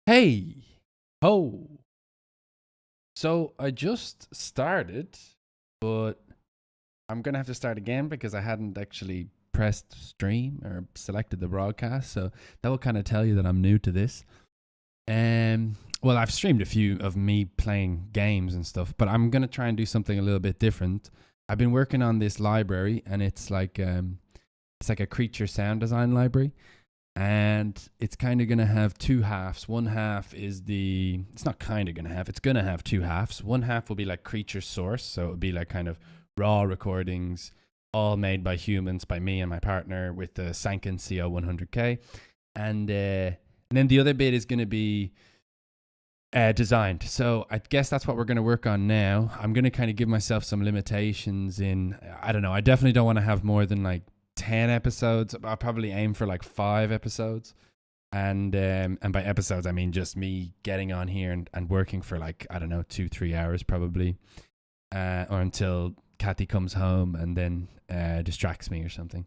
Hey, ho. So I just started, but I'm gonna have to start again because I hadn't actually pressed stream or selected the broadcast. So that will kind of tell you that I'm new to this. Well, I've streamed a few of me playing games and stuff, but I'm gonna try and do something a little bit different. I've been working on this library, and it's like a creature sound design library, and it's kind of going to have two halves. One half is it's not kind of going to have, it's going to have two halves. One half will be like creature source, so it would be like kind of raw recordings, all made by humans, by me and my partner, with the Sanken CO 100K. And then the other bit is going to be designed. So I guess that's what we're going to work on now. I'm going to kind of give myself some limitations in, I don't know, I definitely don't want to have more than like 10 episodes. I'll probably aim for like 5 episodes. And by episodes, I mean just me getting on here and working for like, I don't know, 2-3 hours probably. Or until Kathy comes home and then distracts me or something.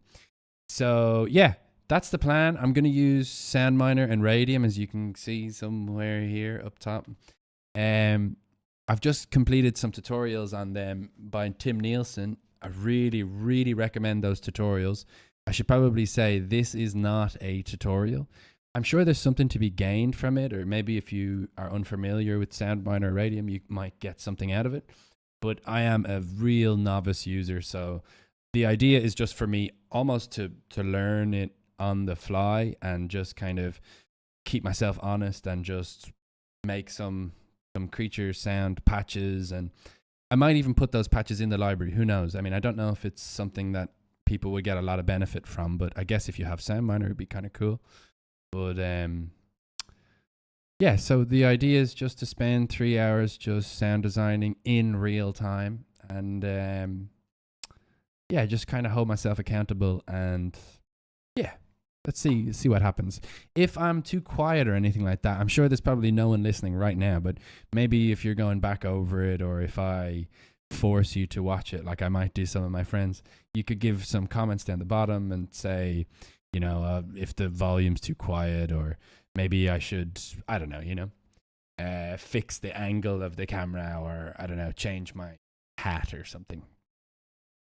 So yeah, that's the plan. I'm going to use Soundminer and Radium, as you can see somewhere here up top. I've just completed some tutorials on them by Tim Nielsen. I really, really recommend those tutorials. I should probably say this is not a tutorial. I'm sure there's something to be gained from it, or maybe if you are unfamiliar with Soundminer Radium, you might get something out of it. But I am a real novice user, so the idea is just for me almost to learn it on the fly and just kind of keep myself honest and just make some creature sound patches, and I might even put those patches in the library. Who knows? I mean, I don't know if it's something that people would get a lot of benefit from, but I guess if you have Soundminer, it'd be kind of cool. But yeah, so the idea is just to spend 3 hours just sound designing in real time, and yeah, just kind of hold myself accountable, and yeah, let's see what happens. If I'm too quiet or anything like that, I'm sure there's probably no one listening right now, but maybe if you're going back over it, or if I force you to watch it, like I might do some of my friends, you could give some comments down the bottom and say, you know, if the volume's too quiet, or maybe I should, I don't know, fix the angle of the camera, or I don't know, change my hat or something.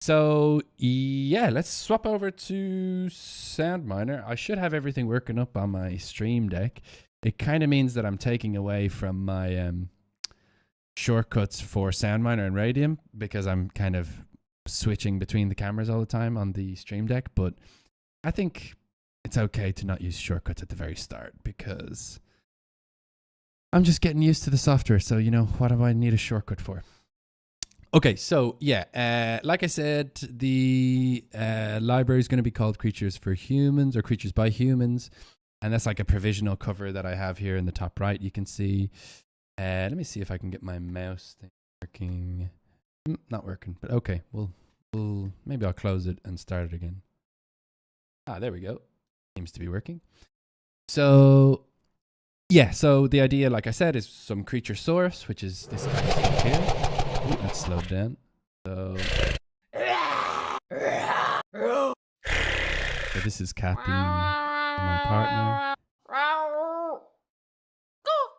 So yeah, let's swap over to Soundminer. I should have everything working up on my stream deck. It kind of means that I'm taking away from my shortcuts for Soundminer and Radium, because I'm kind of switching between the cameras all the time on the stream deck. But I think it's okay to not use shortcuts at the very start, because I'm just getting used to the software. So, what do I need a shortcut for? Okay, so yeah, like I said, the library is going to be called Creatures for Humans, or Creatures by Humans, and that's like a provisional cover that I have here in the top right. You can see. Let me see if I can get my mouse thing working. Not working, but okay. We'll maybe I'll close it and start it again. There we go. Seems to be working. So yeah, so the idea, like I said, is some creature source, which is this kind of stuff here. Ooh, let's slow down. So this is Kathy, my partner.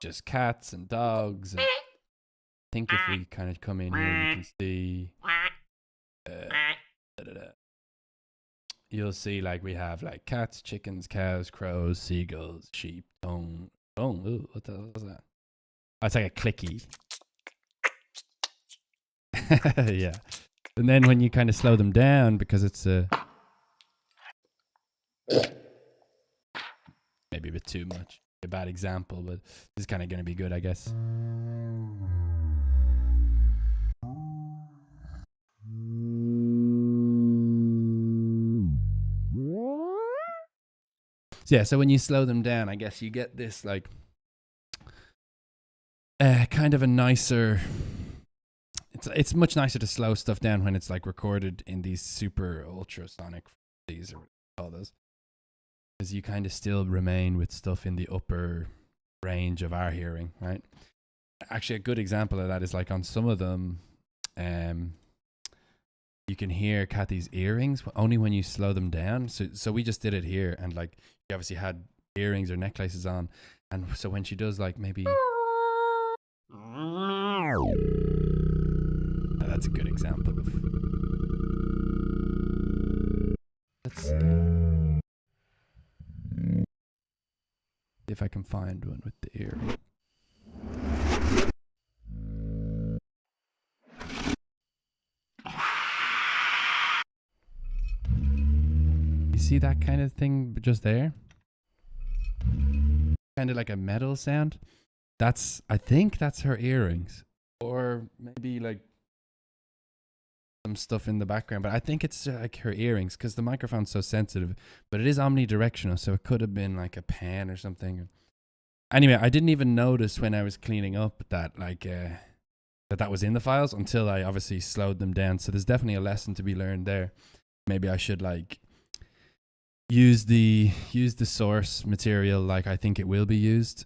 Just cats and dogs. And I think if we kind of come in here, you can see. You'll see, like, we have like cats, chickens, cows, crows, seagulls, sheep, ooh, what the hell was that? Oh, it's like a clicky. Yeah. And then when you kind of slow them down, because it's maybe a bit too much, a bad example, but this is kind of going to be good, I guess. So yeah, so when you slow them down, I guess you get this like kind of a nicer. It's much nicer to slow stuff down when it's like recorded in these super ultrasonic frequencies, or what you call those, because you kind of still remain with stuff in the upper range of our hearing, right? Actually, a good example of that is like on some of them, you can hear Kathy's earrings only when you slow them down. So we just did it here, and like you obviously had earrings or necklaces on, and so when she does like maybe, that's a good example of. Let's see if I can find one with the earring. You see that kind of thing just there? Kind of like a metal sound. I think that's her earrings. Or maybe like some stuff in the background. But I think it's like her earrings because the microphone's so sensitive. But it is omnidirectional, so it could have been like a pen or something. Anyway, I didn't even notice when I was cleaning up that like that was in the files until I obviously slowed them down. So there's definitely a lesson to be learned there. Maybe I should like use the source material like I think it will be used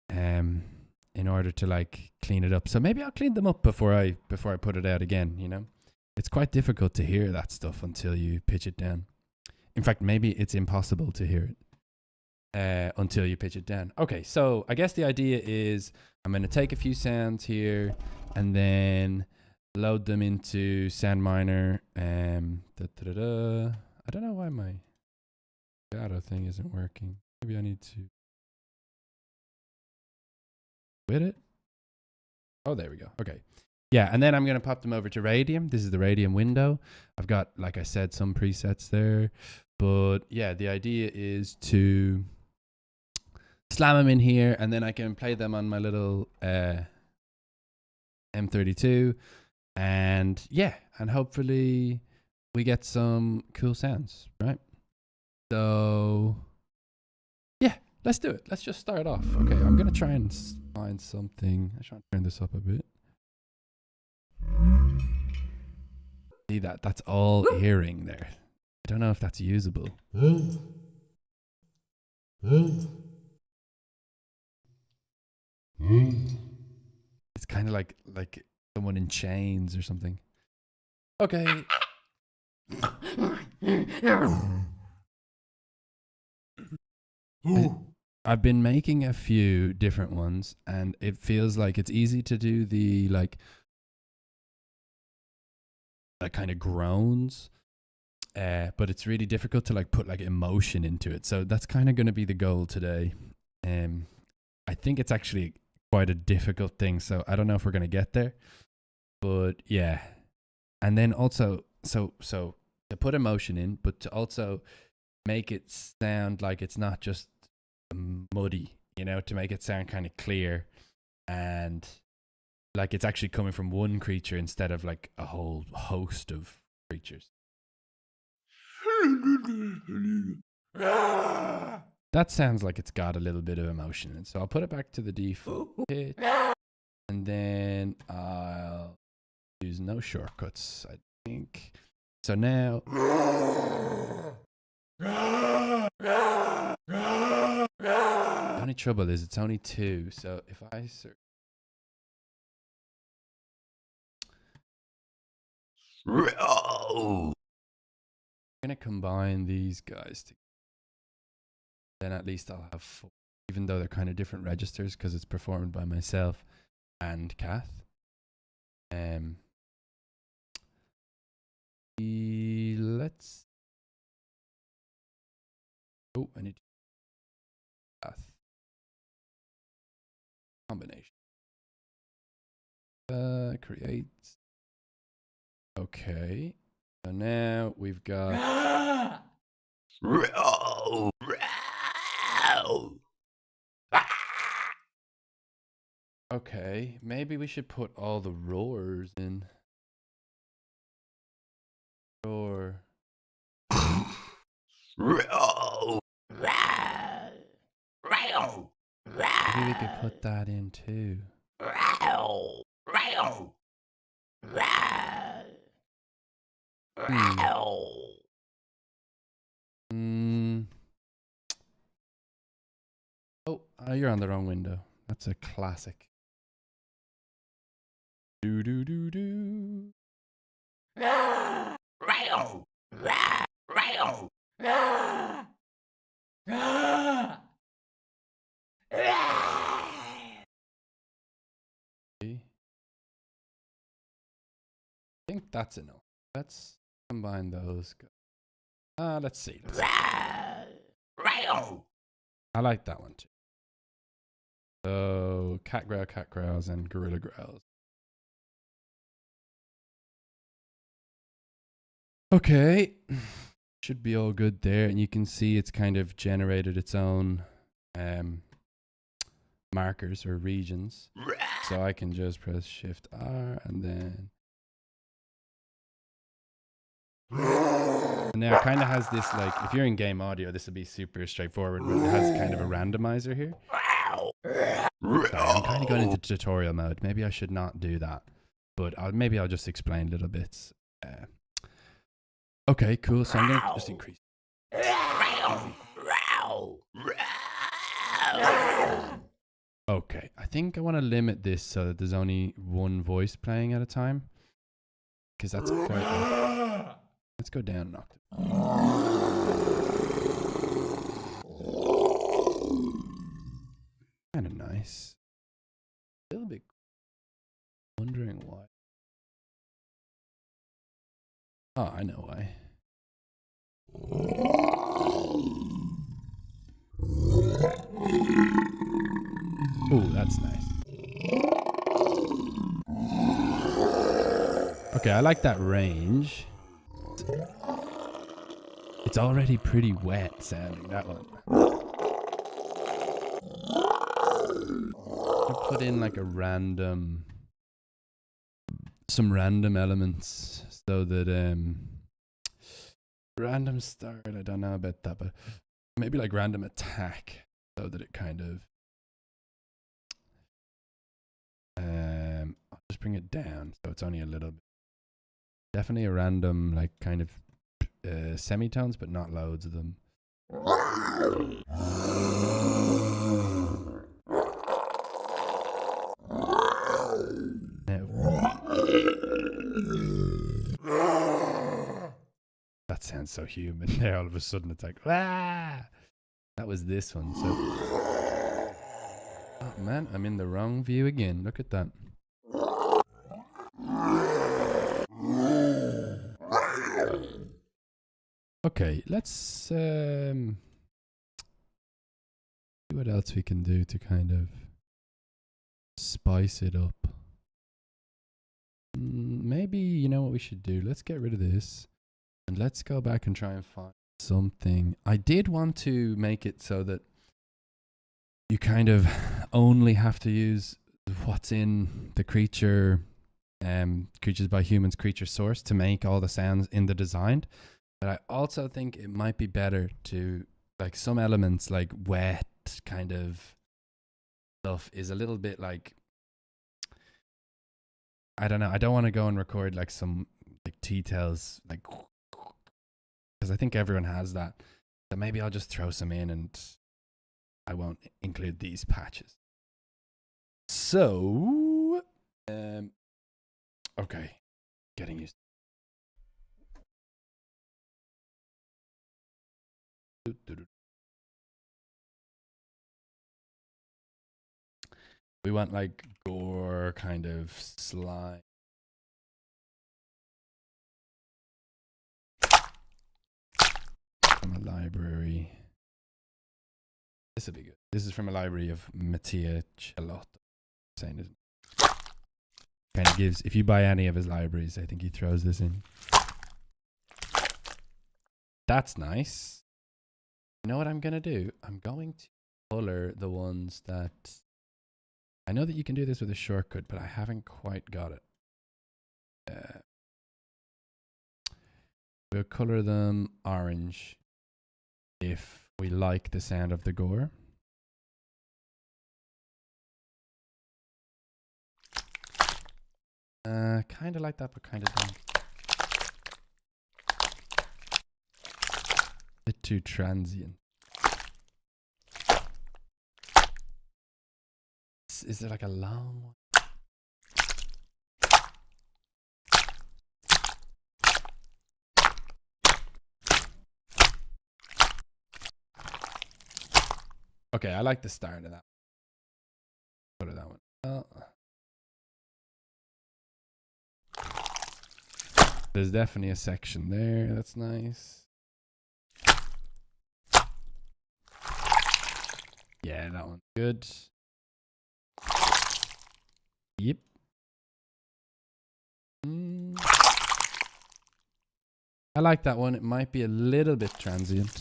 in order to like clean it up. So maybe I'll clean them up before I put it out again, you know. It's quite difficult to hear that stuff until you pitch it down. In fact, maybe it's impossible to hear it until you pitch it down. Okay, so I guess the idea is I'm going to take a few sounds here and then load them into Soundminer. I don't know why my data thing isn't working. Maybe I need to quit it. Oh, there we go. Okay. Yeah, and then I'm going to pop them over to Radium. This is the Radium window. I've got, like I said, some presets there. But yeah, the idea is to slam them in here and then I can play them on my little M32. And yeah, and hopefully we get some cool sounds, right? So yeah, let's do it. Let's just start off. Okay, I'm going to try and find something. I try and turn this up a bit. See that? That's all earring there. I don't know if that's usable. It's kind of like someone in chains or something. Okay. I've been making a few different ones and it feels like it's easy to do the like kind of groans, but it's really difficult to like put like emotion into it. So that's kind of going to be the goal today. I think it's actually quite a difficult thing, so I don't know if we're going to get there, but yeah. And then also so to put emotion in, but to also make it sound like it's not just muddy, you know, to make it sound kind of clear and like it's actually coming from one creature instead of like a whole host of creatures. That sounds like it's got a little bit of emotion, and so I'll put it back to the default pitch, and then I'll use no shortcuts, I think. So now the only trouble is it's only 2, so if I search I'm gonna combine these guys together. Then at least I'll have 4, even though they're kind of different registers because it's performed by myself and Kath. Let's. Oh, I need Kath combination. Create. Okay. So now we've got. Okay, maybe we should put all the roars in. Roar. Maybe we could put that in too. Oh, you're on the wrong window. That's a classic. Do do do do. that's enough. Let's combine those. Let's see. I like that one too. So cat growls, and gorilla growls. Okay. Should be all good there. And you can see it's kind of generated its own markers or regions. So I can just press Shift R and then. And now it kind of has this, like, if you're in game audio, this would be super straightforward, but it has kind of a randomizer here. Sorry, I'm kind of going into tutorial mode. Maybe I should not do that, but maybe I'll just explain little bits. Okay, cool. So I'm going to just increase. Okay, I think I want to limit this so that there's only one voice playing at a time, because that's quite. Let's go down an octave. Kind of nice. A little bit. Wondering why. Oh, I know why. Ooh, that's nice. Okay, I like that range. It's already pretty wet sounding, that one. I'll put in like some random elements so that random start, I don't know about that, but maybe like random attack so that it kind of I'll just bring it down so it's only a little bit. Definitely a random, like, kind of semitones, but not loads of them. That sounds so human there. All of a sudden it's like, ah! That was this one. So, oh man, I'm in the wrong view again. Look at that. Okay, let's see what else we can do to kind of spice it up. Maybe, you know what we should do? Let's get rid of this and let's go back and try and find something. I did want to make it so that you kind of only have to use what's in the creature, creatures by humans creature source to make all the sounds in the design. But I also think it might be better to, like, some elements like wet kind of stuff is a little bit like, I don't know. I don't want to go and record like some like T-tails, like, because I think everyone has that. So maybe I'll just throw some in and I won't include these patches. So, okay, getting used. We want like gore kind of slime. From a library. This would be good. This is from a library of Mattia Cellotto. Saying it kind of gives, if you buy any of his libraries, I think he throws this in. That's nice. You know what I'm going to do? I'm going to color the ones that... I know that you can do this with a shortcut, but I haven't quite got it. We'll color them orange if we like the sound of the gore. Kind of like that, but kind of don't. Bit too transient. Is there like a long one? Okay, I like the start of that. Go to that one. Oh. There's definitely a section there. That's nice. Yeah, that one's good. Yep. I like that one. It might be a little bit transient.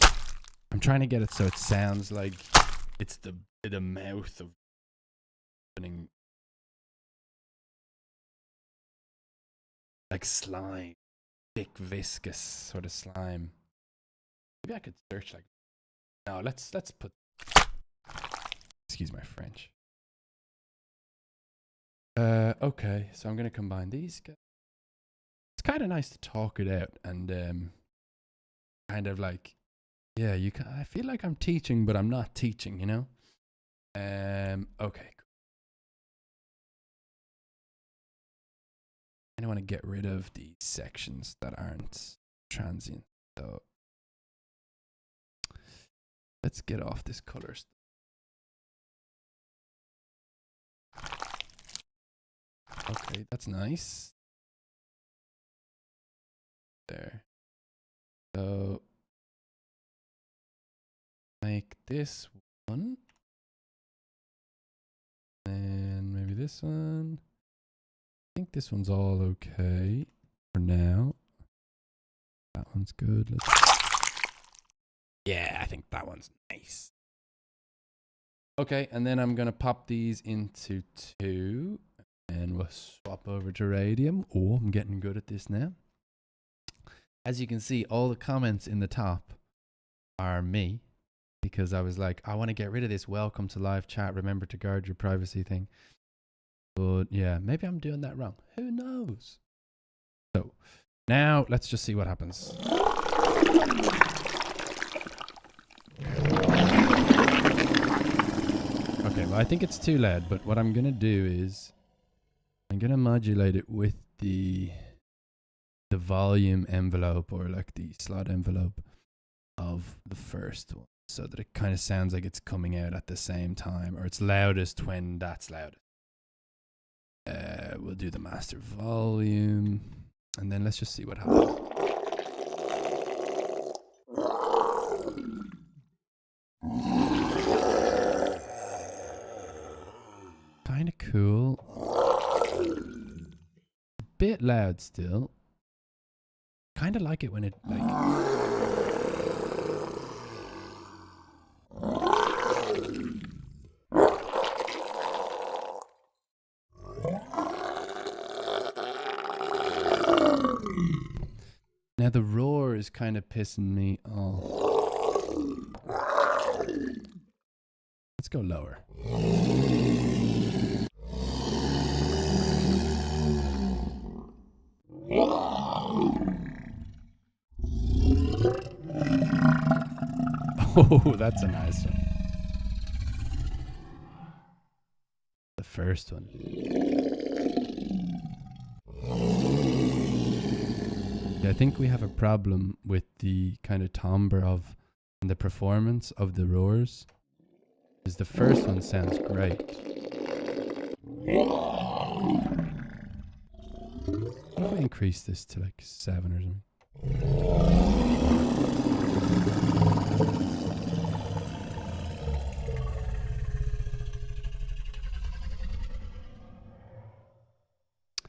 I'm trying to get it so it sounds like it's the mouth of opening, like slime, thick, viscous sort of slime. Maybe I could search like. No, let's put. Excuse my French. Okay, so I'm gonna combine these. It's kind of nice to talk it out and kind of like, yeah, you can. I feel like I'm teaching, but I'm not teaching. You know. Okay. I want to get rid of these sections that aren't transient. So let's get off this color stuff. Okay, that's nice. There. So make this one. And maybe this one. I think this one's all okay for now. That one's good. Yeah, I think that one's nice. Okay, and then I'm gonna pop these into 2 and we'll swap over to Radium. Oh, I'm getting good at this now. As you can see, all the comments in the top are me because I was like, I want to get rid of this welcome to live chat, remember to guard your privacy thing. But yeah, maybe I'm doing that wrong. Who knows? So now let's just see what happens. Okay, well, I think it's too loud, but what I'm going to do is I'm going to modulate it with the volume envelope or like the slot envelope of the first one so that it kind of sounds like it's coming out at the same time, or it's loudest when that's loudest. We'll do the master volume and then let's just see what happens. Kind of cool. A bit loud still. Kind of like it when it like. Now the roar is kind of pissing me off. Let's go lower. Oh, that's a nice one. The first one. Yeah, I think we have a problem with the kind of timbre of and the performance of the roars. Because the first one sounds great. What if I increase this to like 7 or something?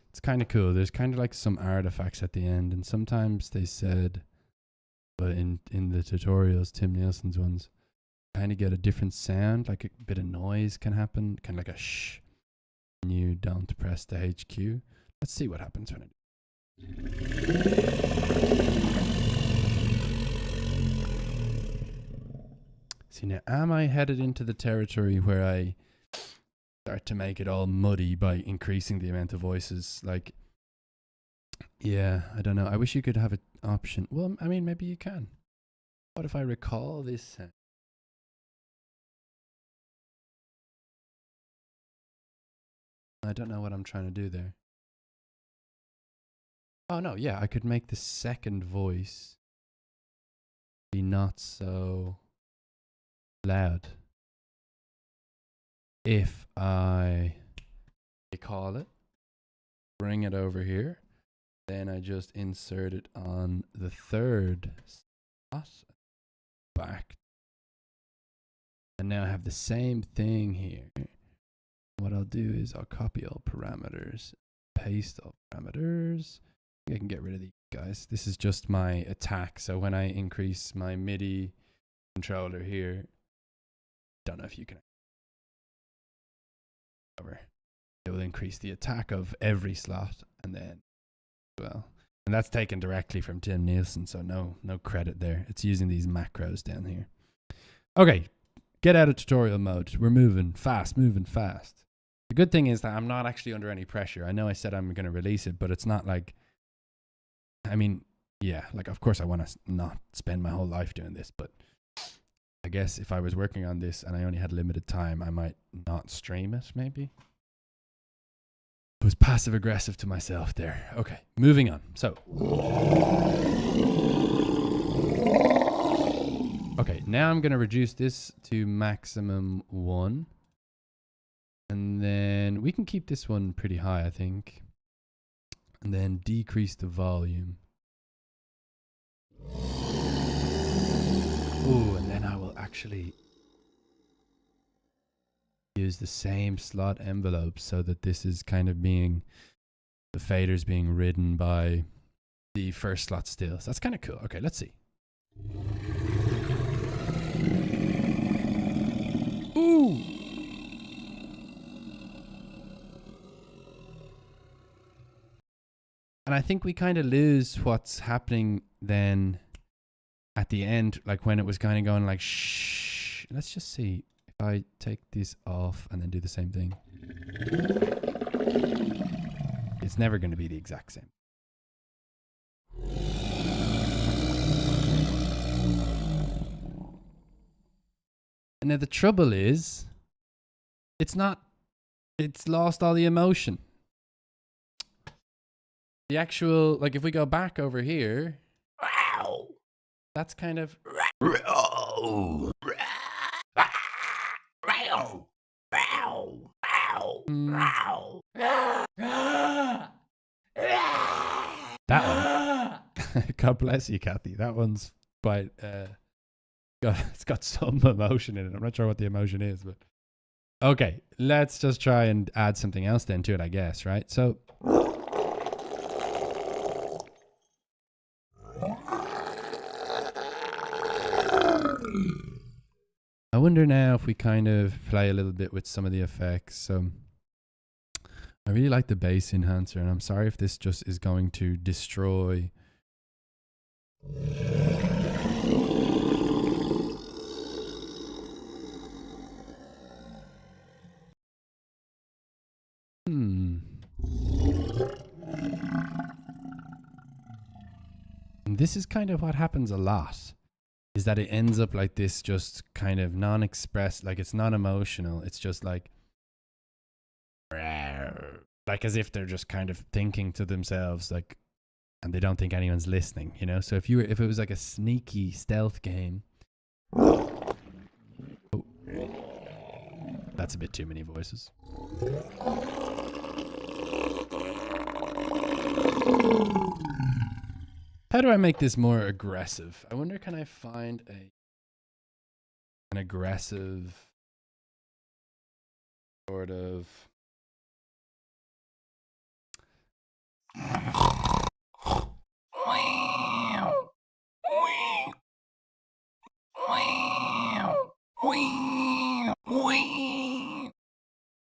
It's kind of cool. There's kind of like some artifacts at the end, and sometimes they said, but in the tutorials, Tim Nielsen's ones, kind of get a different sound, like a bit of noise can happen, kind of like a shh. And you don't press the HQ. Let's see what happens when I do. See, now am I headed into the territory where I start to make it all muddy by increasing the amount of voices? Like, yeah, I don't know. I wish you could have an option. Well, I mean, maybe you can. What if I recall this sound? I don't know what I'm trying to do there. Oh, no, yeah, I could make the second voice be not so loud. If I recall it, bring it over here, Then I just insert it on the third slot. Back. And now I have the same thing here. What I'll do is I'll copy all parameters, paste all parameters. I can get rid of these guys. This is just my attack. So when I increase my MIDI controller here, don't know if you can. It will increase the attack of every slot, and then, well, and that's taken directly from Tim Nielsen, so no credit there. It's using these macros down here. Okay, get out of tutorial mode. We're moving fast, moving fast. The good thing is that I'm not actually under any pressure. I know I said I'm going to release it, but it's not like, I mean, yeah, like of course I want to not spend my whole life doing this, but I guess if I was working on this and I only had limited time, I might not stream it maybe. I was passive aggressive to myself there. Okay, moving on. So, okay, now I'm going to reduce this to maximum 1. And then we can keep this one pretty high, I think. And then decrease the volume. Oh, and then I will actually use the same slot envelope so that this is kind of being, the fader's being ridden by the first slot still. So that's kind of cool. Okay, let's see. Ooh! And I think we kind of lose what's happening then at the end, like when it was kind of going like shh. Let's just see. I take this off and then do the same thing. It's never going to be the exact same. And now the trouble is, it's lost all the emotion. The actual, like if we go back over here, that's kind of, that one. God bless you, Kathy. That one's quite, it's got some emotion in it. I'm not sure what the emotion is, but okay, let's just try and add something else then to it, I guess, right? So I wonder now if we kind of play a little bit with some of the effects. So I really like the bass enhancer, and I'm sorry if this just is going to destroy. And this is kind of what happens a lot, is that it ends up like this, just kind of non-express, like it's not emotional. It's just like as if they're just kind of thinking to themselves, like, and they don't think anyone's listening, you know? So if it was like a sneaky stealth game. Oh, that's a bit too many voices. How do I make this more aggressive? I wonder, can I find an aggressive sort of...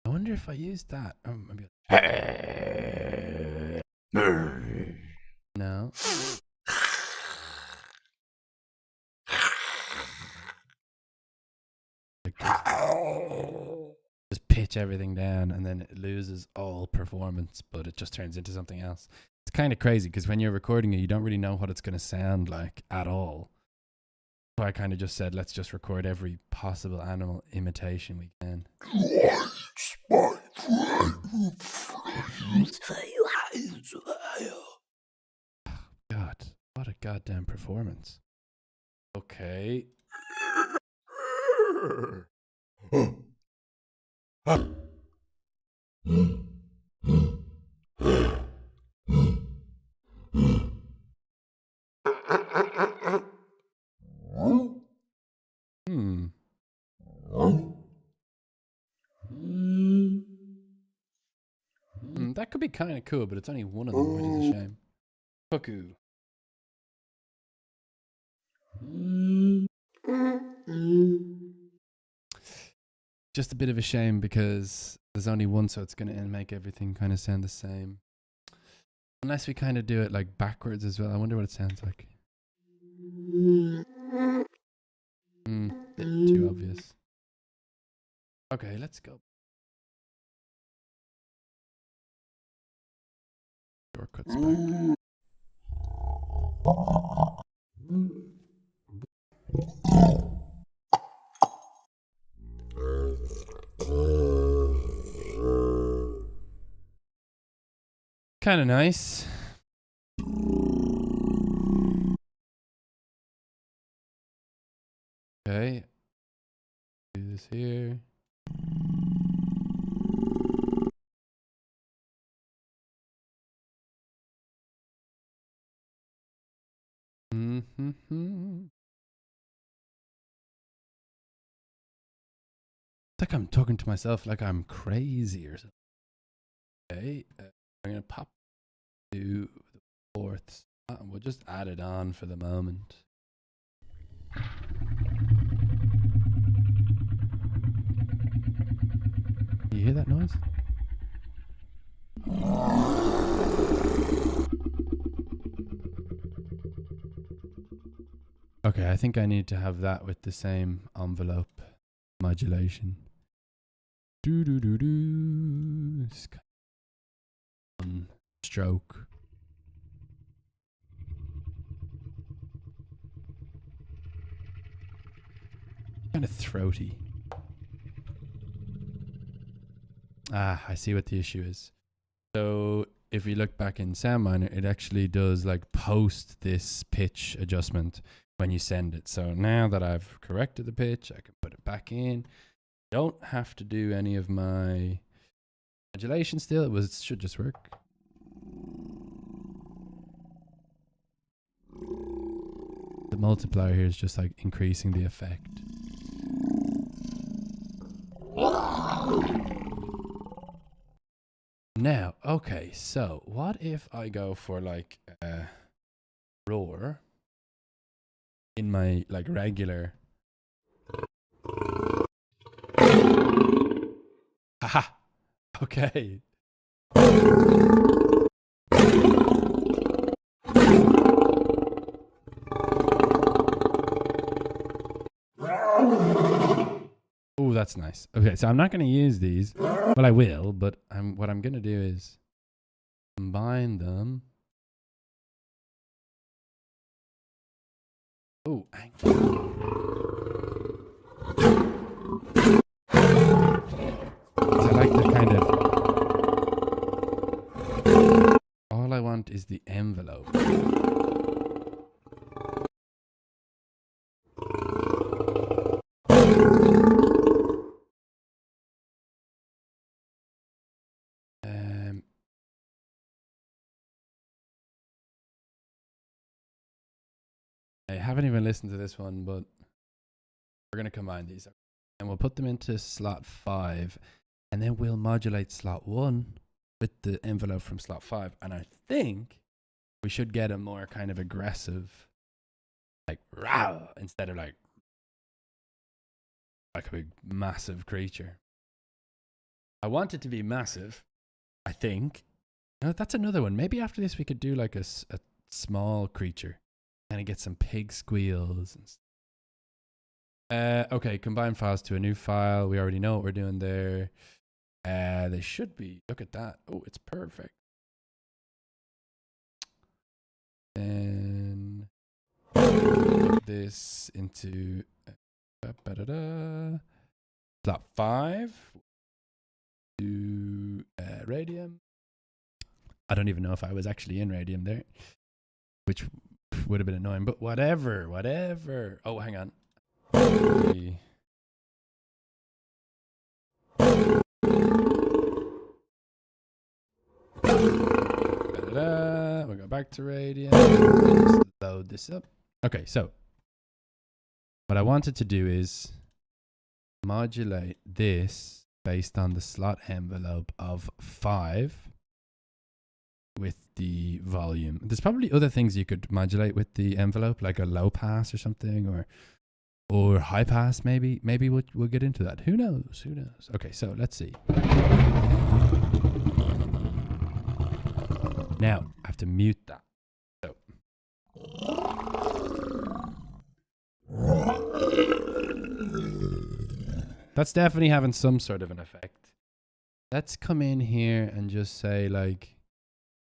I wonder if I use that. Oh, maybe. No. Just pitch everything down, and then it loses all performance, but it just turns into something else. It's kind of crazy because when you're recording it, you don't really know what it's going to sound like at all. So I kind of just said, let's just record every possible animal imitation we can. God, what a goddamn performance. Okay. That could be kind of cool, but it's only one of them, which is a shame. Cuckoo. Just a bit of a shame because there's only one, so it's going to make everything kind of sound the same. Unless we kind of do it like backwards as well. I wonder what it sounds like. Bit too obvious. Okay, let's go. Shortcuts back. Kind of nice. Okay. Do this here. It's like I'm talking to myself like I'm crazy or something. Okay, I'm going to pop to the fourth spot and we'll just add it on for the moment. You hear that noise? Okay, I think I need to have that with the same envelope modulation. It's kind of one stroke. Kind of throaty. Ah, I see what the issue is. So if we look back in Soundminer, it actually does like post this pitch adjustment when you send it. So now that I've corrected the pitch, I can put it back in. Don't have to do any of my modulation still. It should just work. The multiplier here is just like increasing the effect. Now, okay, so what if I go for like a roar in my like regular. Haha. Okay. Oh, that's nice. Okay, so I'm not going to use these. Well, I will, but what I'm going to do is combine them. Oh, I like the kind of. All I want is the envelope. I haven't even listened to this one, but we're going to combine these. And we'll put them into slot 5. And then we'll modulate slot 1 with the envelope from slot 5. And I think we should get a more kind of aggressive, like, rah, instead of like a big, massive creature. I want it to be massive, I think. No, that's another one. Maybe after this we could do like a small creature. And get some pig squeals. Okay, combine files to a new file. We already know what we're doing there. They should be. Look at that. Oh, it's perfect. Then put this into slot 5 to Radium. I don't even know if I was actually in Radium there, which would have been annoying, but whatever. Oh, hang on. We'll go back to Radium. Just load this up. Okay, so what I wanted to do is modulate this based on the slot envelope of 5 with the volume. There's probably other things you could modulate with the envelope, like a low pass or something, or high pass maybe. Maybe we'll get into that. Who knows? Who knows? Okay, so let's see. Now I have to mute that. So that's definitely having some sort of an effect. Let's come in here and just say, like,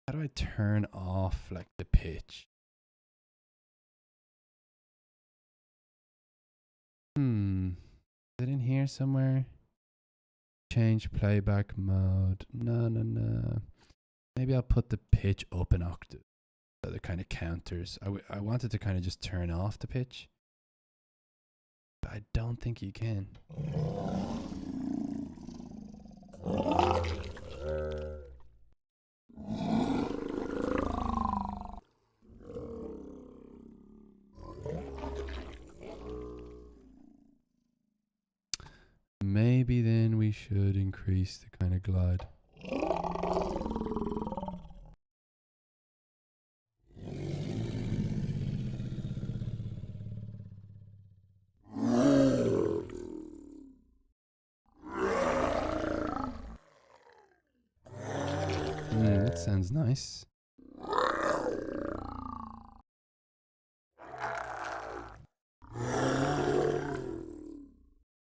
how do I turn off like the pitch? Is it in here somewhere? Change playback mode. No. Maybe I'll put the pitch up an octave. So the kind of counters. I wanted to kind of just turn off the pitch. But I don't think you can. Maybe then we should increase the kind of glide. That sounds nice.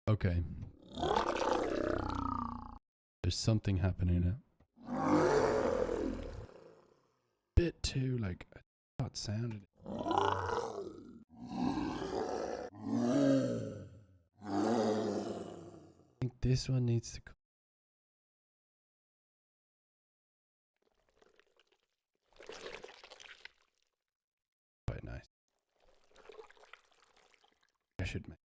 Okay. There's something happening now. Bit too, like, I thought it sounded. I think this one needs to. Quite nice. I should make.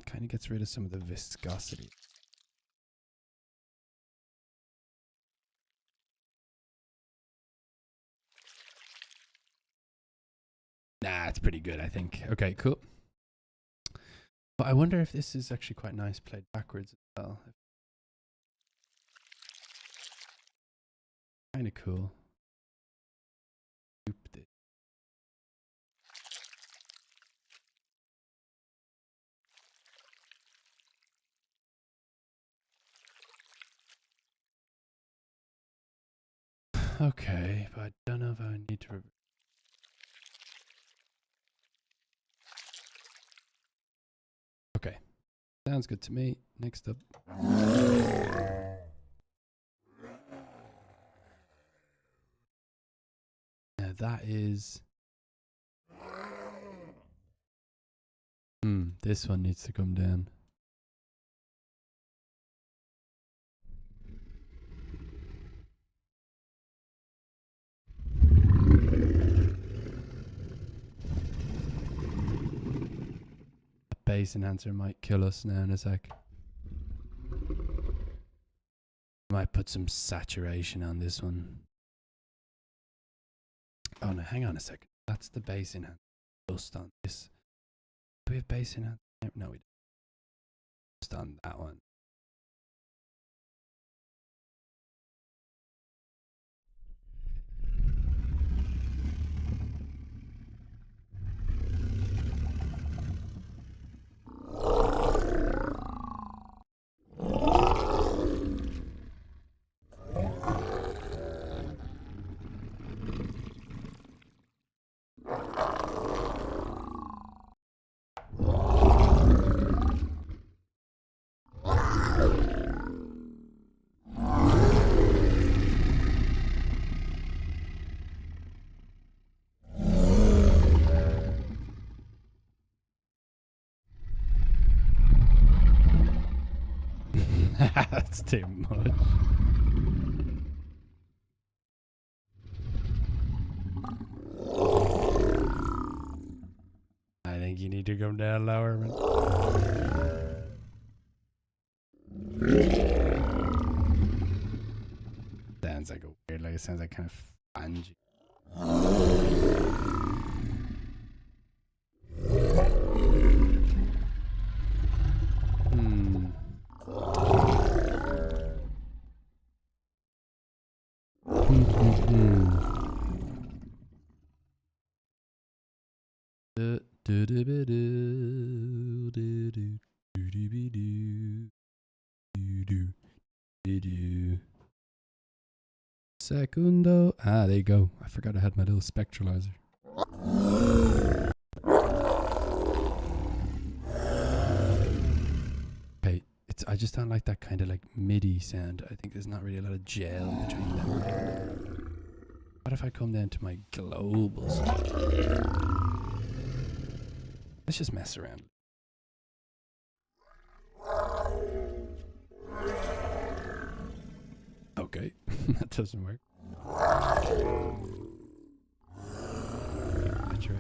Kind of gets rid of some of the viscosity. Nah, it's pretty good, I think. Okay, cool. But I wonder if this is actually quite nice played backwards as well. Kind of cool. Loop this. Okay, but I don't know if I need to. Okay, sounds good to me. Next up. Now that is. This one needs to come down. Bass enhancer might kill us now in a sec. Might put some saturation on this one. Oh no, hang on a second. That's the bass enhancer. Just on this. Do we have bass enhancer? No, we don't. Just on that one. That's too much. I think you need to come down lower, man. Sounds like a weird, like it sounds like kind of fangy. Secundo. Ah, there you go. I forgot I had my little spectralizer. Okay, I just don't like that kind of like MIDI sound. I think there's not really a lot of gel between them. What if I come down to my globals? Let's just mess around. Okay, that doesn't work. That's right.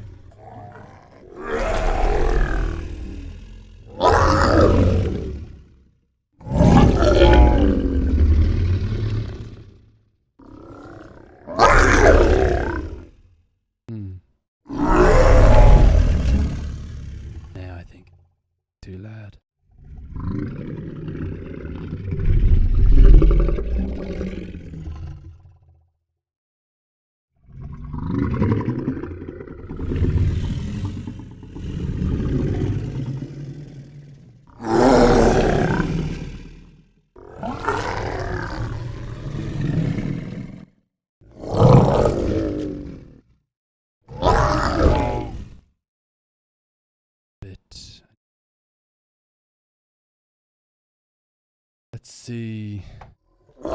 Now I think too loud. Let's see. I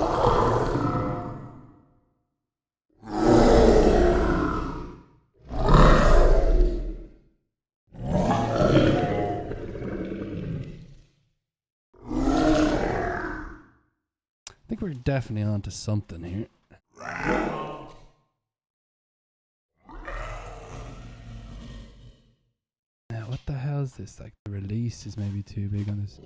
think we're definitely onto something here. Now, what the hell is this? Like, the release is maybe too big on this.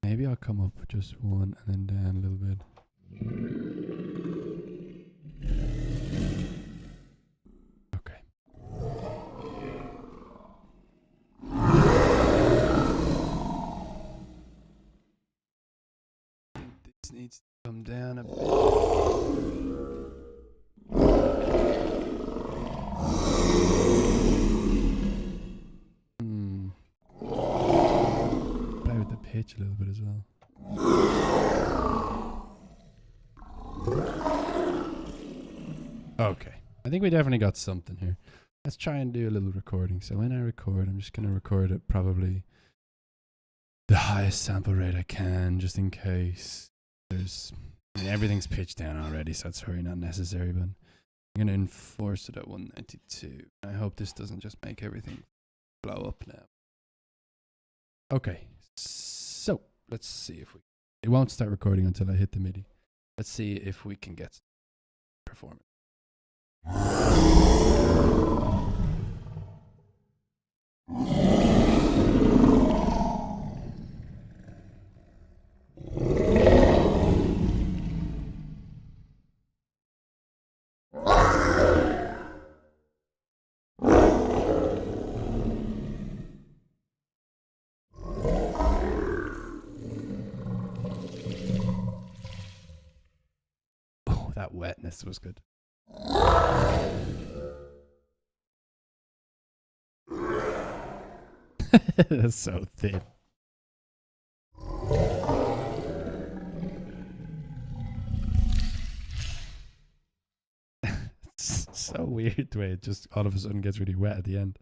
Maybe I'll come up just one and then down a little bit. Okay. This needs to come down a bit. Play with the pitch a little bit as well. Okay, I think we definitely got something here. Let's try and do a little recording. So when I record, I'm just going to record it probably the highest sample rate I can, just in case there's... I mean, everything's pitched down already, so it's very not necessary, but I'm going to enforce it at 192. I hope this doesn't just make everything blow up now. Okay, so let's see if we... It won't start recording until I hit the MIDI. Let's see if we can get performance. Oh, that wetness was good. That's so thin. It's so weird the way it just all of a sudden gets really wet at the end.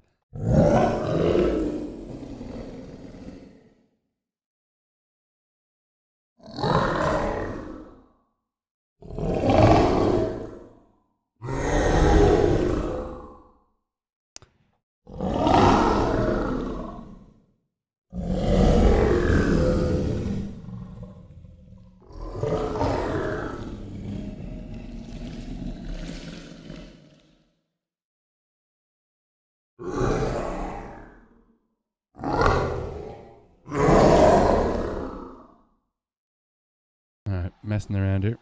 messing around here.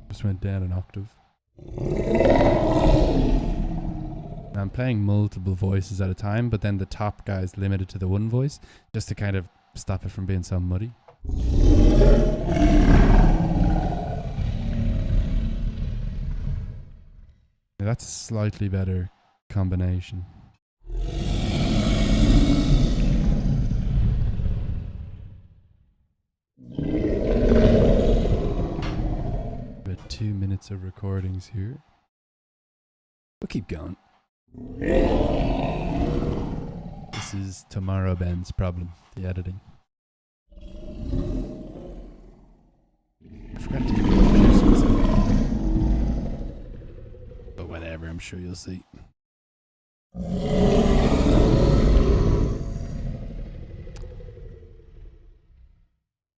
Just went down an octave. I'm playing multiple voices at a time, but then the top guy is limited to the one voice, just to kind of stop it from being so muddy. Yeah, that's a slightly better combination. About 2 minutes of recordings here. We'll keep going. This is Tomorrow Ben's problem, the editing. I forgot to introduce myself. But whatever, I'm sure you'll see.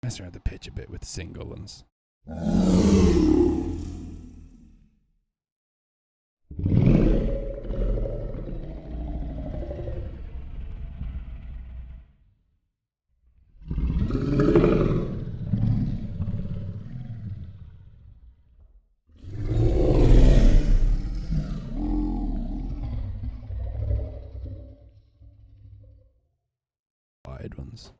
Mess around the pitch a bit with single ones. Wide ones.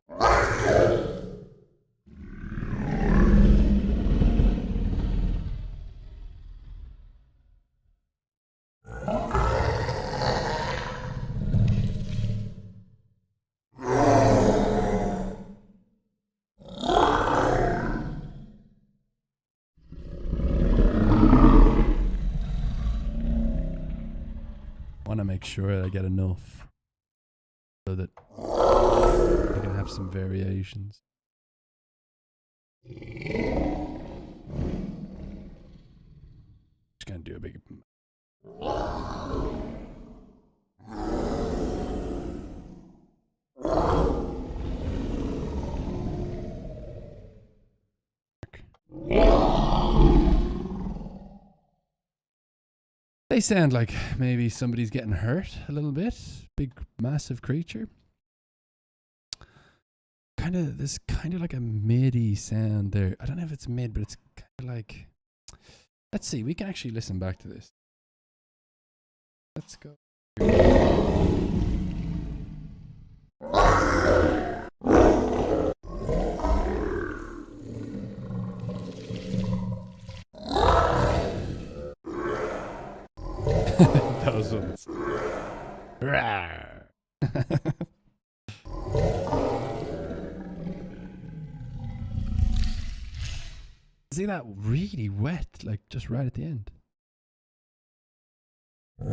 Want to make sure I get enough so that I can have some variations. Just gonna do a big. They sound like maybe somebody's getting hurt a little bit. Big, massive creature. There's kind of like a midi sound there. I don't know if it's mid, but it's kind of like. Let's see. We can actually listen back to this. Let's go. Those ones. See that really wet, like just right at the end. Do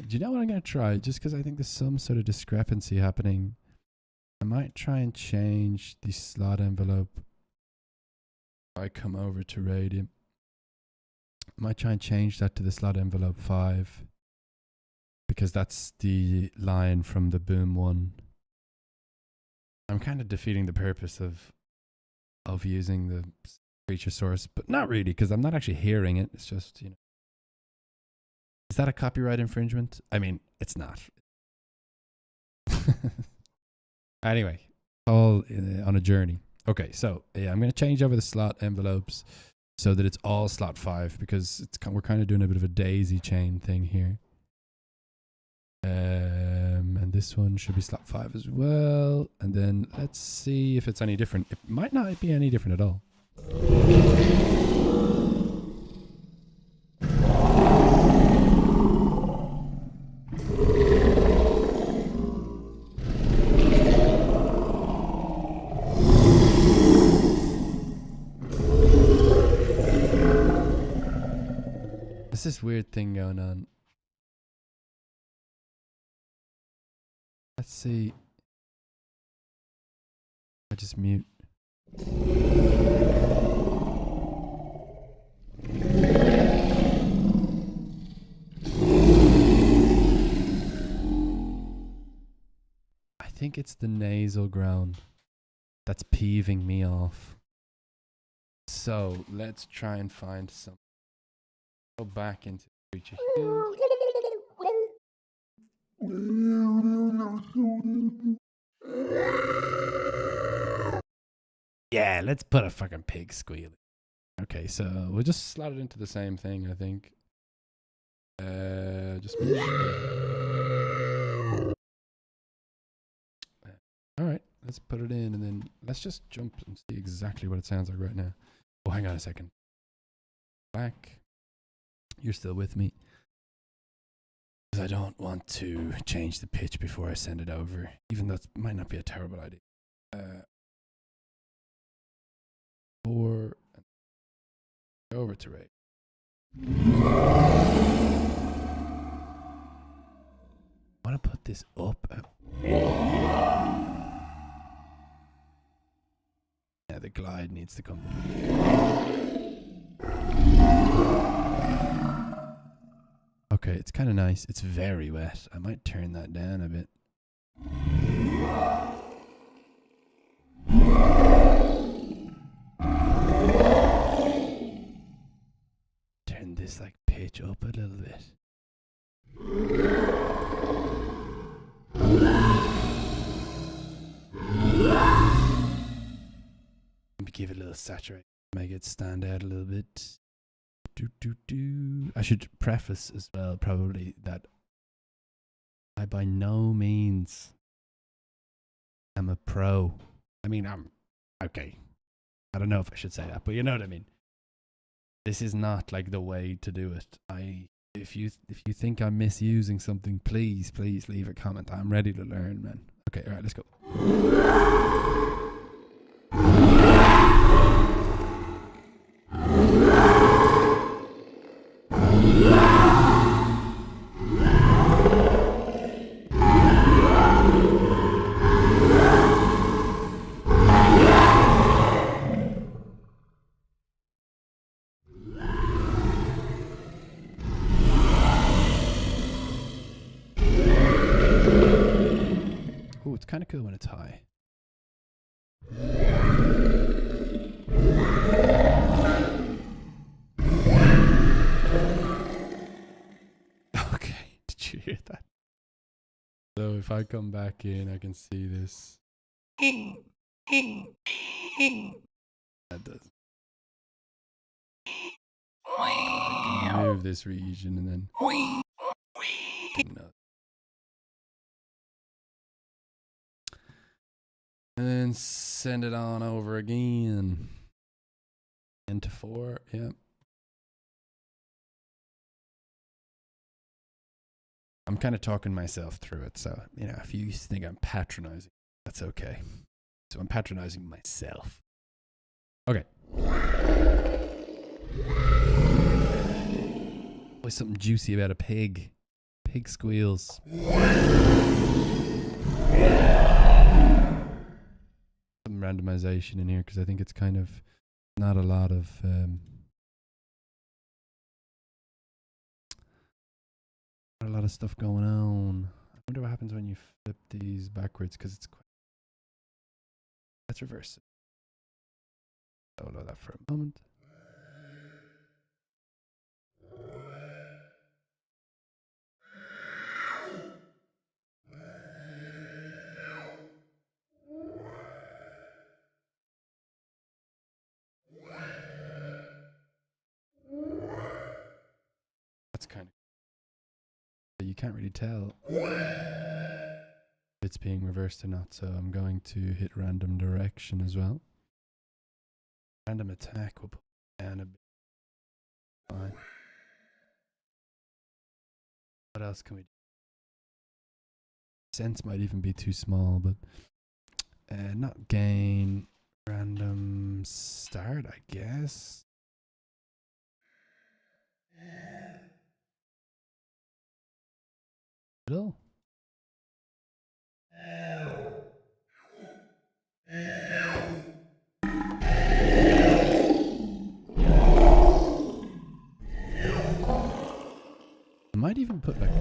you know what I'm going to try? Just because I think there's some sort of discrepancy happening. I might try and change the slot envelope. I come over to Radium. I might try and change that to the slot envelope 5. Because that's the line from the boom 1. I'm kind of defeating the purpose of using the creature source, but not really, because I'm not actually hearing it. It's just, you know. Is that a copyright infringement? I mean, it's not. Anyway, all on a journey. Okay, so yeah, I'm going to change over the slot envelopes so that it's all slot 5, because we're kind of doing a bit of a daisy chain thing here. And this one should be slot 5 as well. And then let's see if it's any different. It might not be any different at all. There's this weird thing going on. Let's see. I just mute. I think it's the nasal ground that's peeving me off. So let's try and find some. Go back into the creature here. Yeah, let's put a fucking pig squeal. Okay, so we'll just slot it into the same thing, I think. Just all right, let's put it in and then let's just jump and see exactly what it sounds like right now. Oh, hang on a second. Back. You're still with me. Because I don't want to change the pitch before I send it over, even though it might not be a terrible idea. 4 over to rate. I want to put this up. Yeah, the glide needs to come. Okay, it's kind of nice. It's very wet. I might turn that down a bit. Turn this like pitch up a little bit. Give it a little saturate, make it stand out a little bit. I should preface as well, probably, that I by no means am a pro. I mean, I'm okay. I don't know if I should say that, but you know what I mean. This is not like the way to do it. If you think I'm misusing something, please leave a comment. I'm ready to learn, man. Okay, all right, let's go. Oh, it's kind of cool when it's high. Okay, did you hear that? So if I come back in, I can see this. That does. I can move this region and then. And then send it on over again. Into 4, yep. I'm kind of talking myself through it, so, you know, if you think I'm patronizing, that's okay. So I'm patronizing myself. Okay. Always something juicy about a pig. Pig squeals. Some randomization in here because I think it's kind of not a lot of stuff going on. I wonder what happens when you flip these backwards because it's quite. Let's reverse it. I'll allow that for a moment. That's kind of. You can't really tell if it's being reversed or not, so I'm going to hit random direction as well. Random attack will put down a bit. Fine. What else can we do? Sense might even be too small, but not gain. Random start, I guess. Middle. I might even put like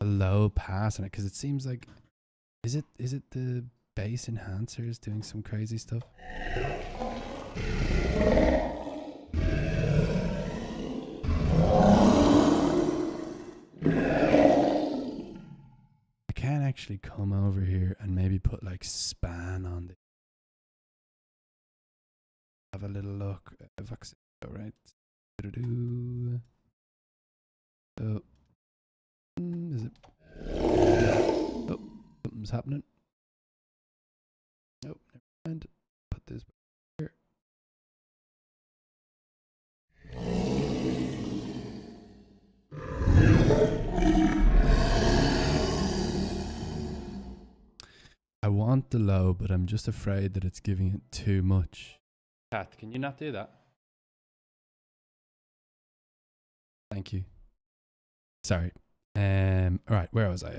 a low pass on it because it seems like is it the bass enhancers doing some crazy stuff? I can actually come over here and maybe put like span on have a little look. Vox, right? Do-do-do. So, is it? Oh, something's happening. Nope, never mind. Put this back here. I want the low, but I'm just afraid that it's giving it too much. Kat, can you not do that? Thank you. Sorry. All right, where was I?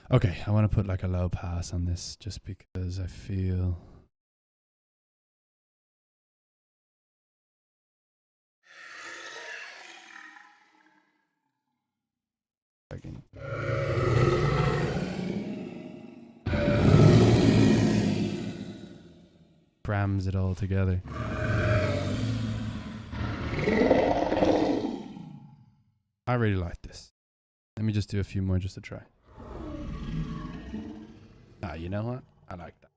Okay, I want to put like a low pass on this just because I feel. Crams it all together. I really like this. Let me just do a few more just to try. Ah, you know what? I like that.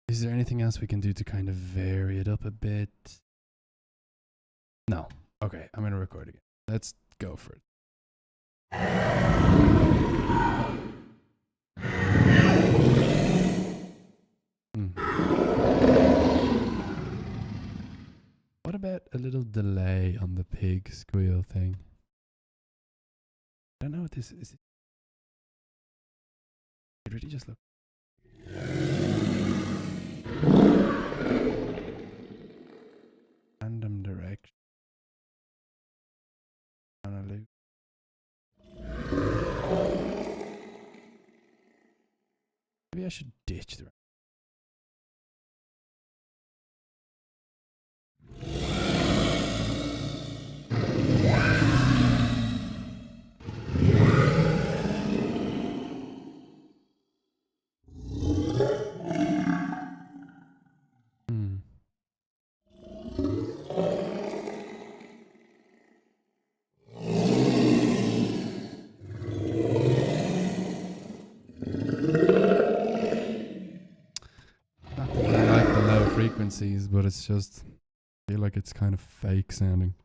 Is there anything else we can do to kind of vary it up a bit? No. Okay, I'm going to record again. Let's go for it. What about a little delay on the pig squeal thing? I don't know what this is. It really just look. Random direction. On a loop. Maybe I should ditch the. Frequencies, but it's just I feel like it's kind of fake sounding.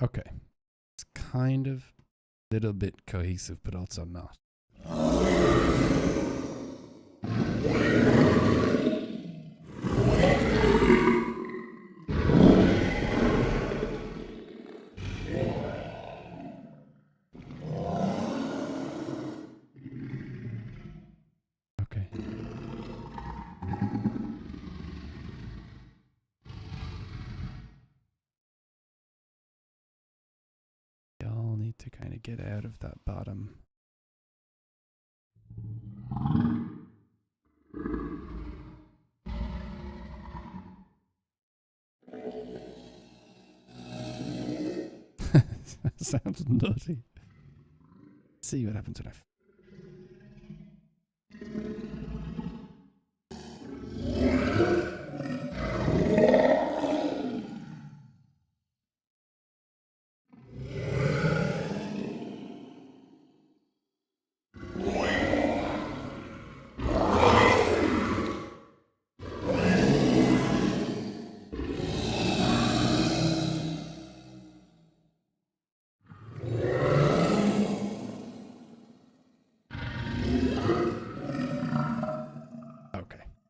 Okay, it's kind of a little bit cohesive, but also not. Okay. Y'all need to kind of get out of that bottom. Sounds nutty. Let's see what happens when I.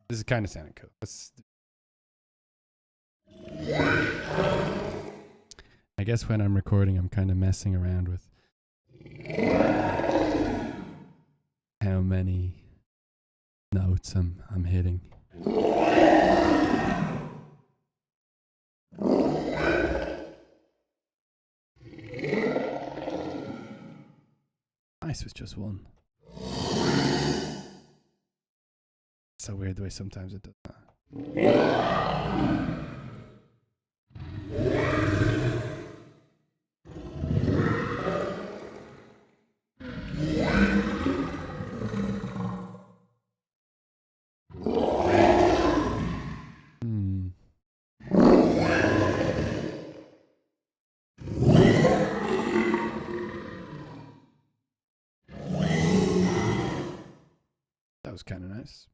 This is kind of sounding cool. I guess when I'm recording, I'm kind of messing around with how many notes I'm hitting. Nice with just one. so weird the way sometimes it does that. That was kind of nice.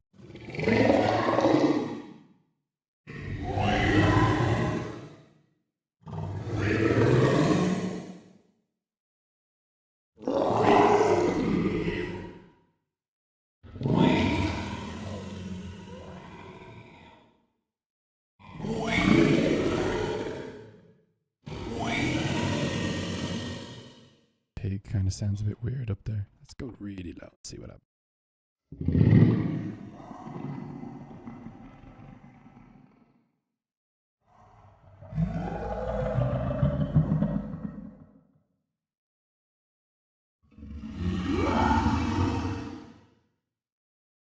Pig kind of sounds a bit weird up there. Let's go really low and see what happens.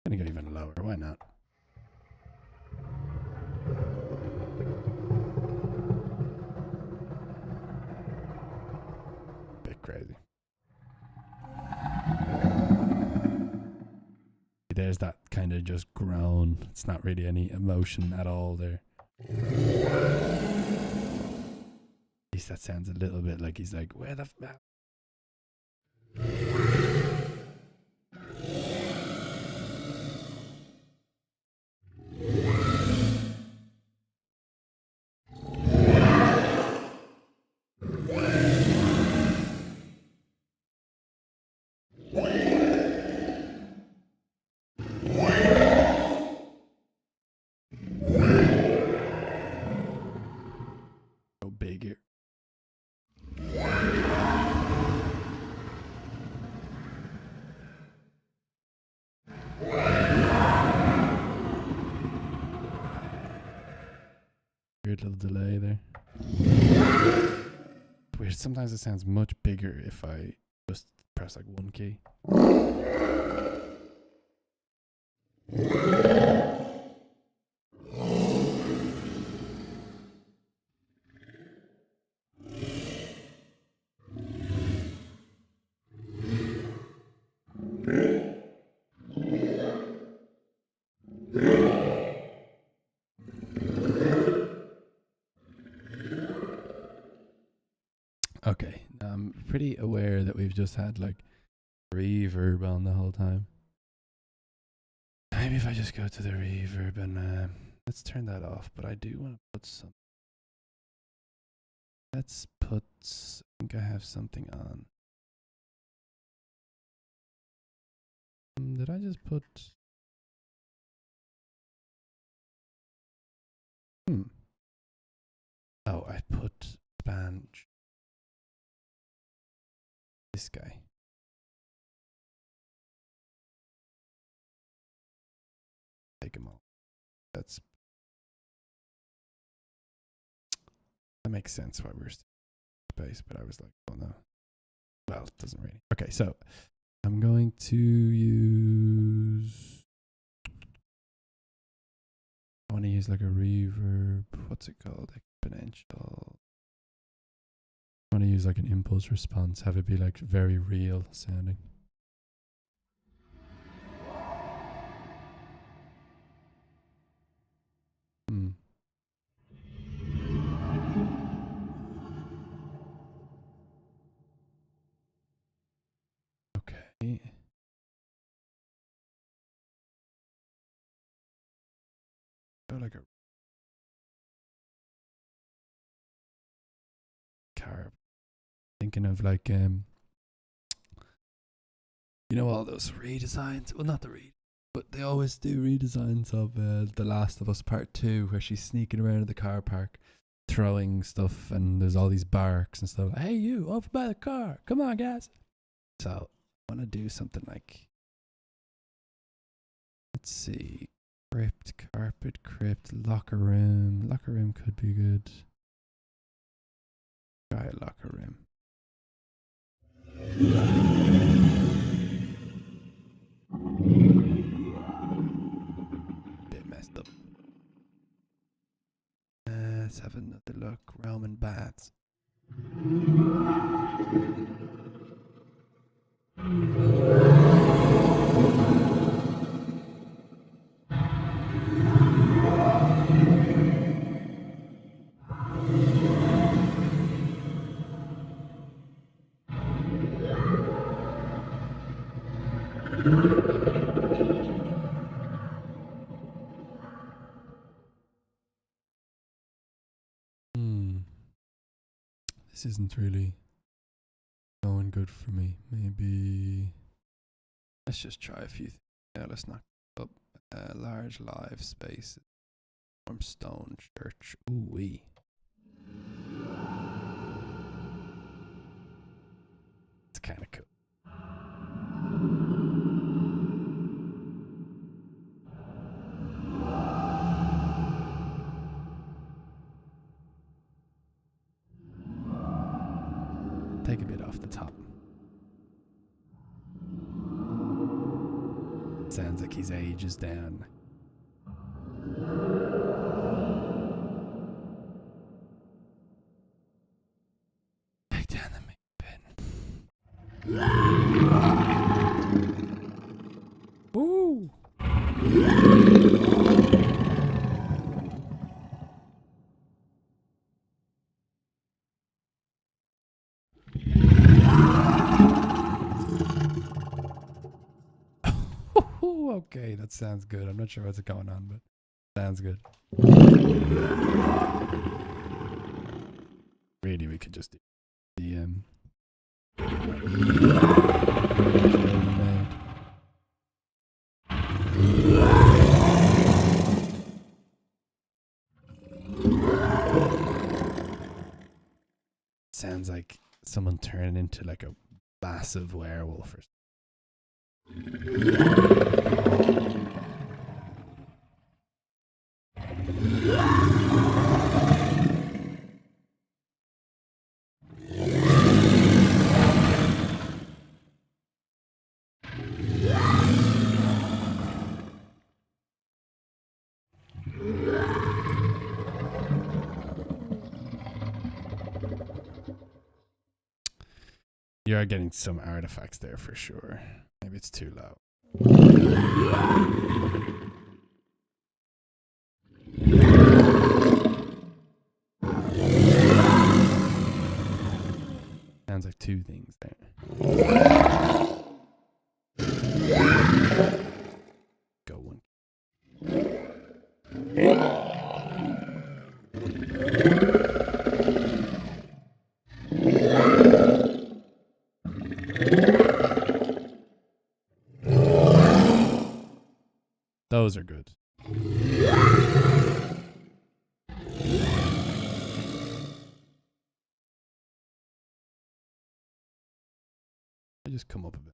Gonna go even lower, why not? Bit crazy. There's that kind of just groan. It's not really any emotion at all there. At least that sounds a little bit like he's like, where the f... Go big here. Weird little delay there. Weird. Sometimes it sounds much bigger if I just press like one key. Okay, I'm pretty aware that we've just had like reverb on the whole time. Maybe if I just go to the reverb and let's turn that off, but I do want to put some. Let's put, I think I have something on. Did I just put? Oh, I put Spange. This guy. Take him all. That makes sense why we're still in space, but I was like, oh no. Well, it doesn't really. Okay, so I'm going to use. I want to use like a reverb. What's it called? Exponential. I want to use like an impulse response, have it be like very real sounding. Okay. Go like a carb. Thinking of like you know, all those redesigns. Well, not the but they always do redesigns of The Last of Us Part 2, where she's sneaking around the car park, throwing stuff, and there's all these barks and stuff. Like, hey, you over by the car! Come on, guys! So I want to do something like, let's see, crypt, carpet, crypt, locker room. Locker room could be good. Try a locker room. let's have another look. Roman baths. This isn't really going good for me. Maybe let's just try a few things. Yeah, let's knock up a large live space from stone church. Ooh wee. It's kind of cool. Take a bit off the top. Sounds like his age is down. Take down the main pin. Ooh. Okay, that sounds good. I'm not sure what's going on, but sounds good. Really, we could just do the sounds like someone turned into like a massive werewolf or You are getting some artifacts there for sure. Maybe it's too loud. Sounds like two things there. Go one. Those are good. I just come up a bit.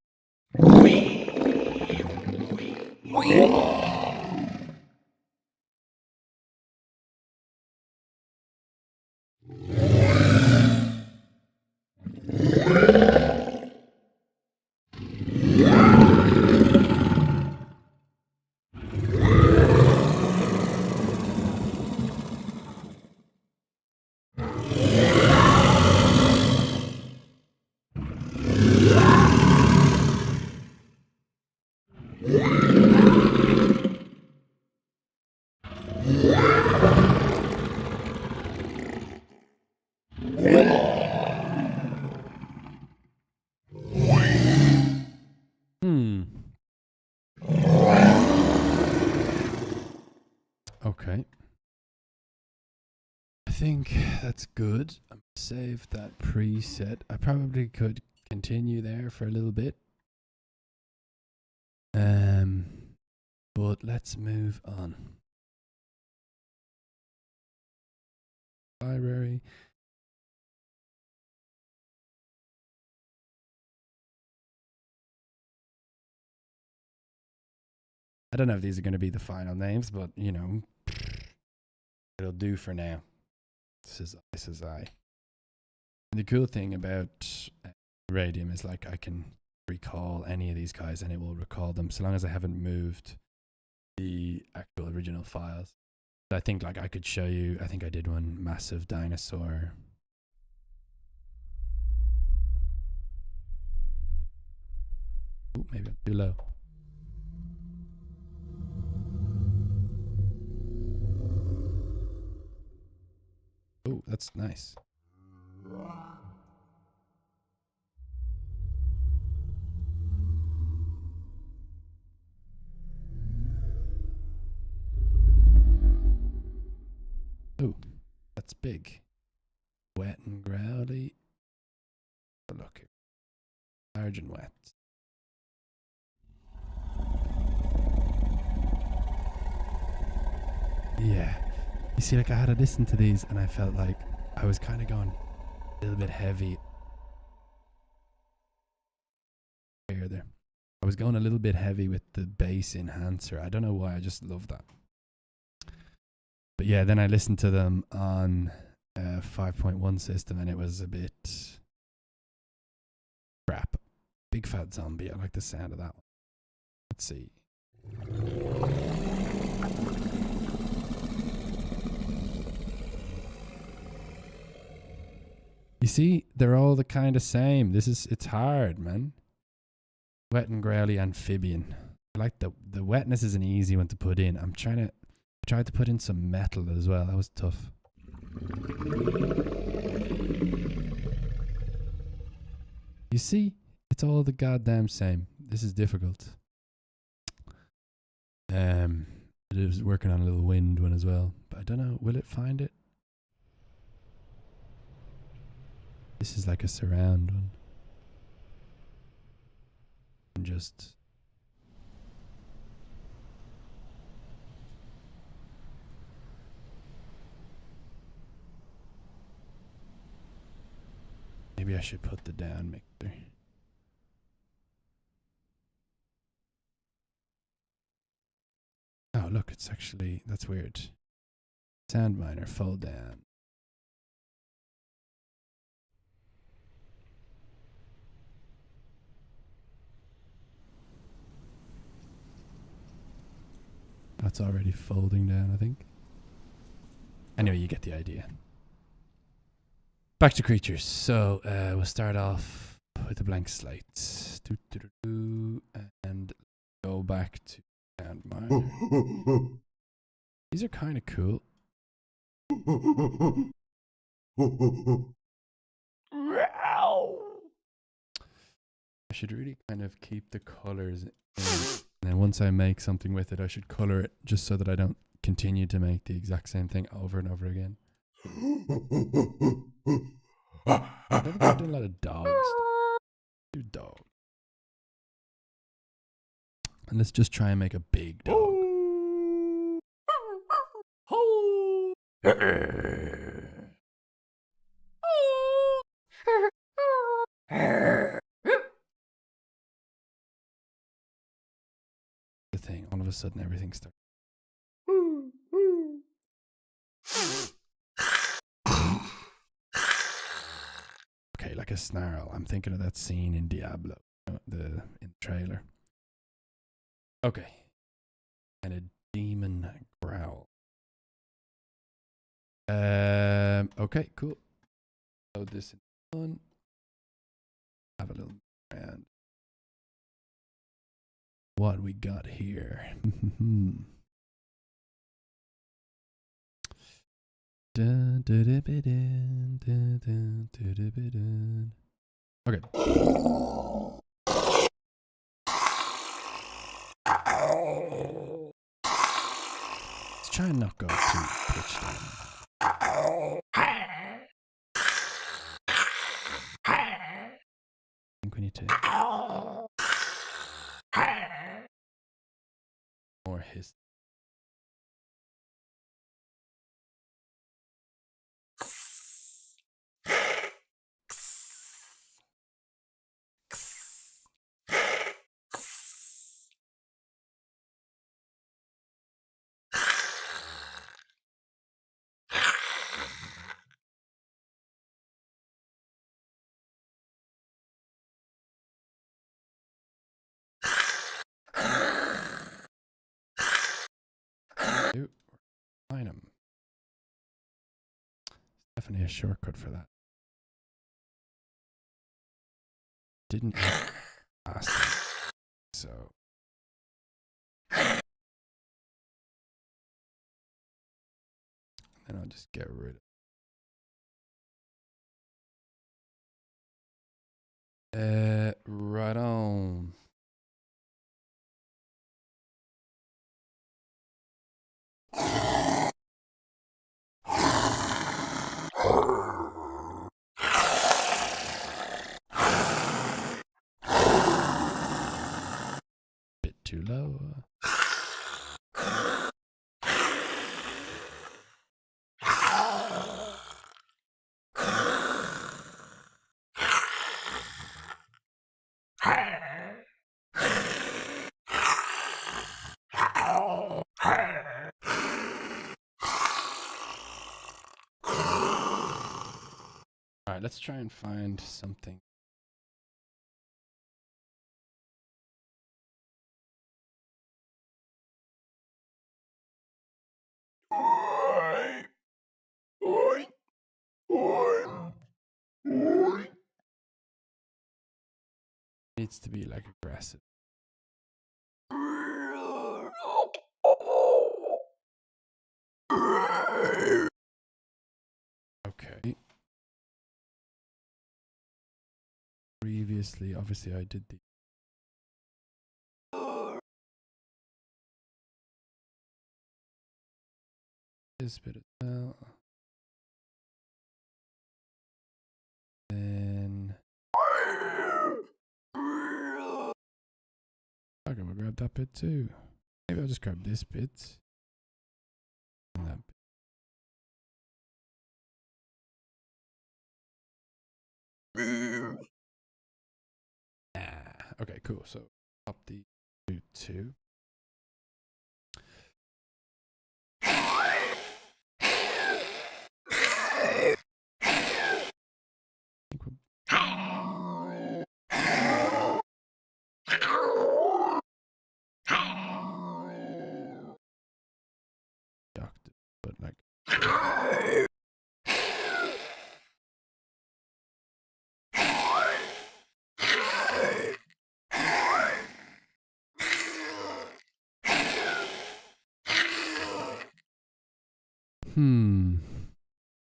Okay. I think that's good. I'm gonna save that preset. I probably could continue there for a little bit. But let's move on. Library. I don't know if these are going to be the final names, but you know, it'll do for now. This is I. And the cool thing about Radium is like I can recall any of these guys and it will recall them so long as I haven't moved the actual original files. I think like I could show you, I think I did one massive dinosaur. Ooh, maybe I'm too low. Oh, that's nice. Oh, that's big. Wet and growly. Oh, look here. Large and wet. Yeah. You see, like I had to listen to these and I felt like I was kind of going a little bit heavy. There. I was going a little bit heavy with the bass enhancer. I don't know why. I just love that. But yeah, then I listened to them on a 5.1 system and it was a bit crap. Big Fat Zombie. I like the sound of that one. Let's see. You see, they're all the kind of same. It's hard, man. Wet and growly amphibian. I like the wetness is an easy one to put in. I tried to put in some metal as well. That was tough. You see, it's all the goddamn same. This is difficult. It was working on a little wind one as well, but I don't know. Will it find it? This is like a surround one. And just maybe I should put the down mixer. Oh, look, it's actually, that's weird. Soundminer, fold down. That's already folding down, I think. Anyway, you get the idea. Back to creatures. So we'll start off with a blank slate. And go back to Soundminer. These are kind of cool. I should really kind of keep the colors in. And then once I make something with it, I should color it just so that I don't continue to make the exact same thing over and over again. I think I'm doing a lot of dogs. Do dog. And let's just try and make a big dog. The thing, all of a sudden everything starts. Okay, like a snarl. I'm thinking of that scene in Diablo, in the trailer. Okay. And a demon growl. Okay, cool. Load this in one. Have a little around. What we got here? Okay. Let's try and not go too pitched down. I think we need to more hiss. Find them. Definitely a shortcut for that. Didn't ask. So. And I'll just get rid of it. Right on. Bit too low. All right, let's try and find something. Needs to be like aggressive. Okay. Previously, obviously, I did the. This bit as well. Then. Okay, we'll grab that bit too. Maybe I'll just grab this bit. And that bit. Okay, cool. So up the 2. But like.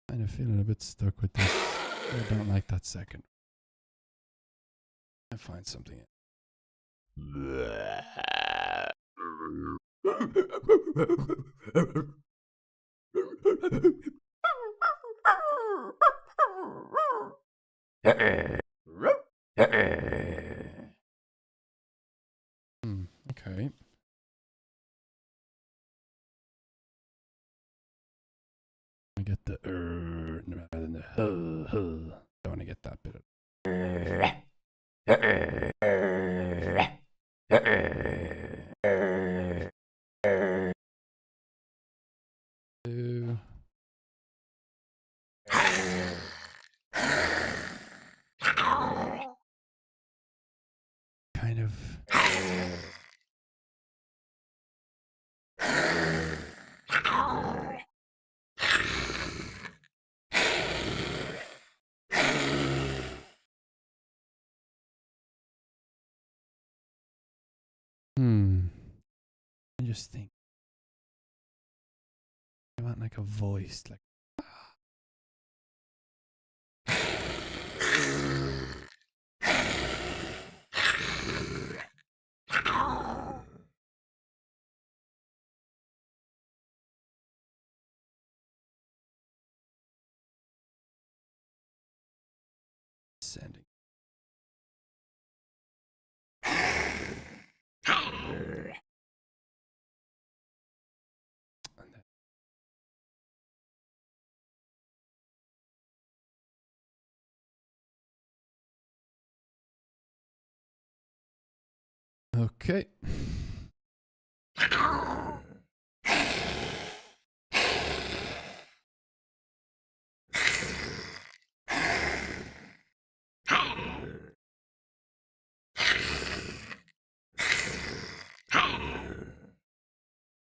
Kind of feeling a bit stuck with this. I don't like that second. I find something. Okay. I get the rather than the don't want to get that bit of kind of I just think I want like a voice like sending. Okay.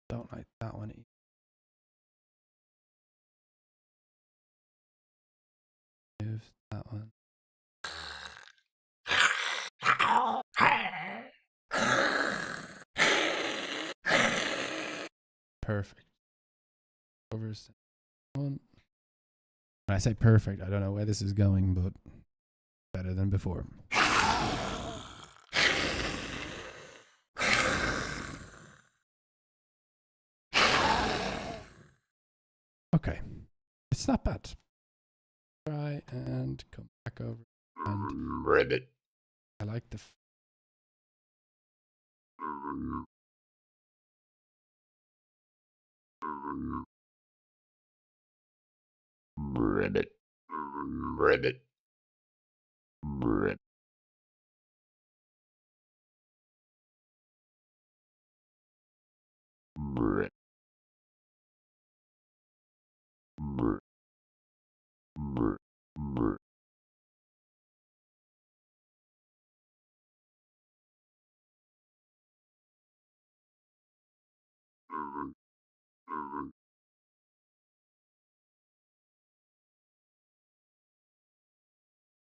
Don't like that one either. That one. Perfect. Over one. When I say perfect, I don't know where this is going, but better than before. Okay, it's not bad. Try and come back over and ribbit. I like the ribbit. Ribbit. Ribbit. Ribbit.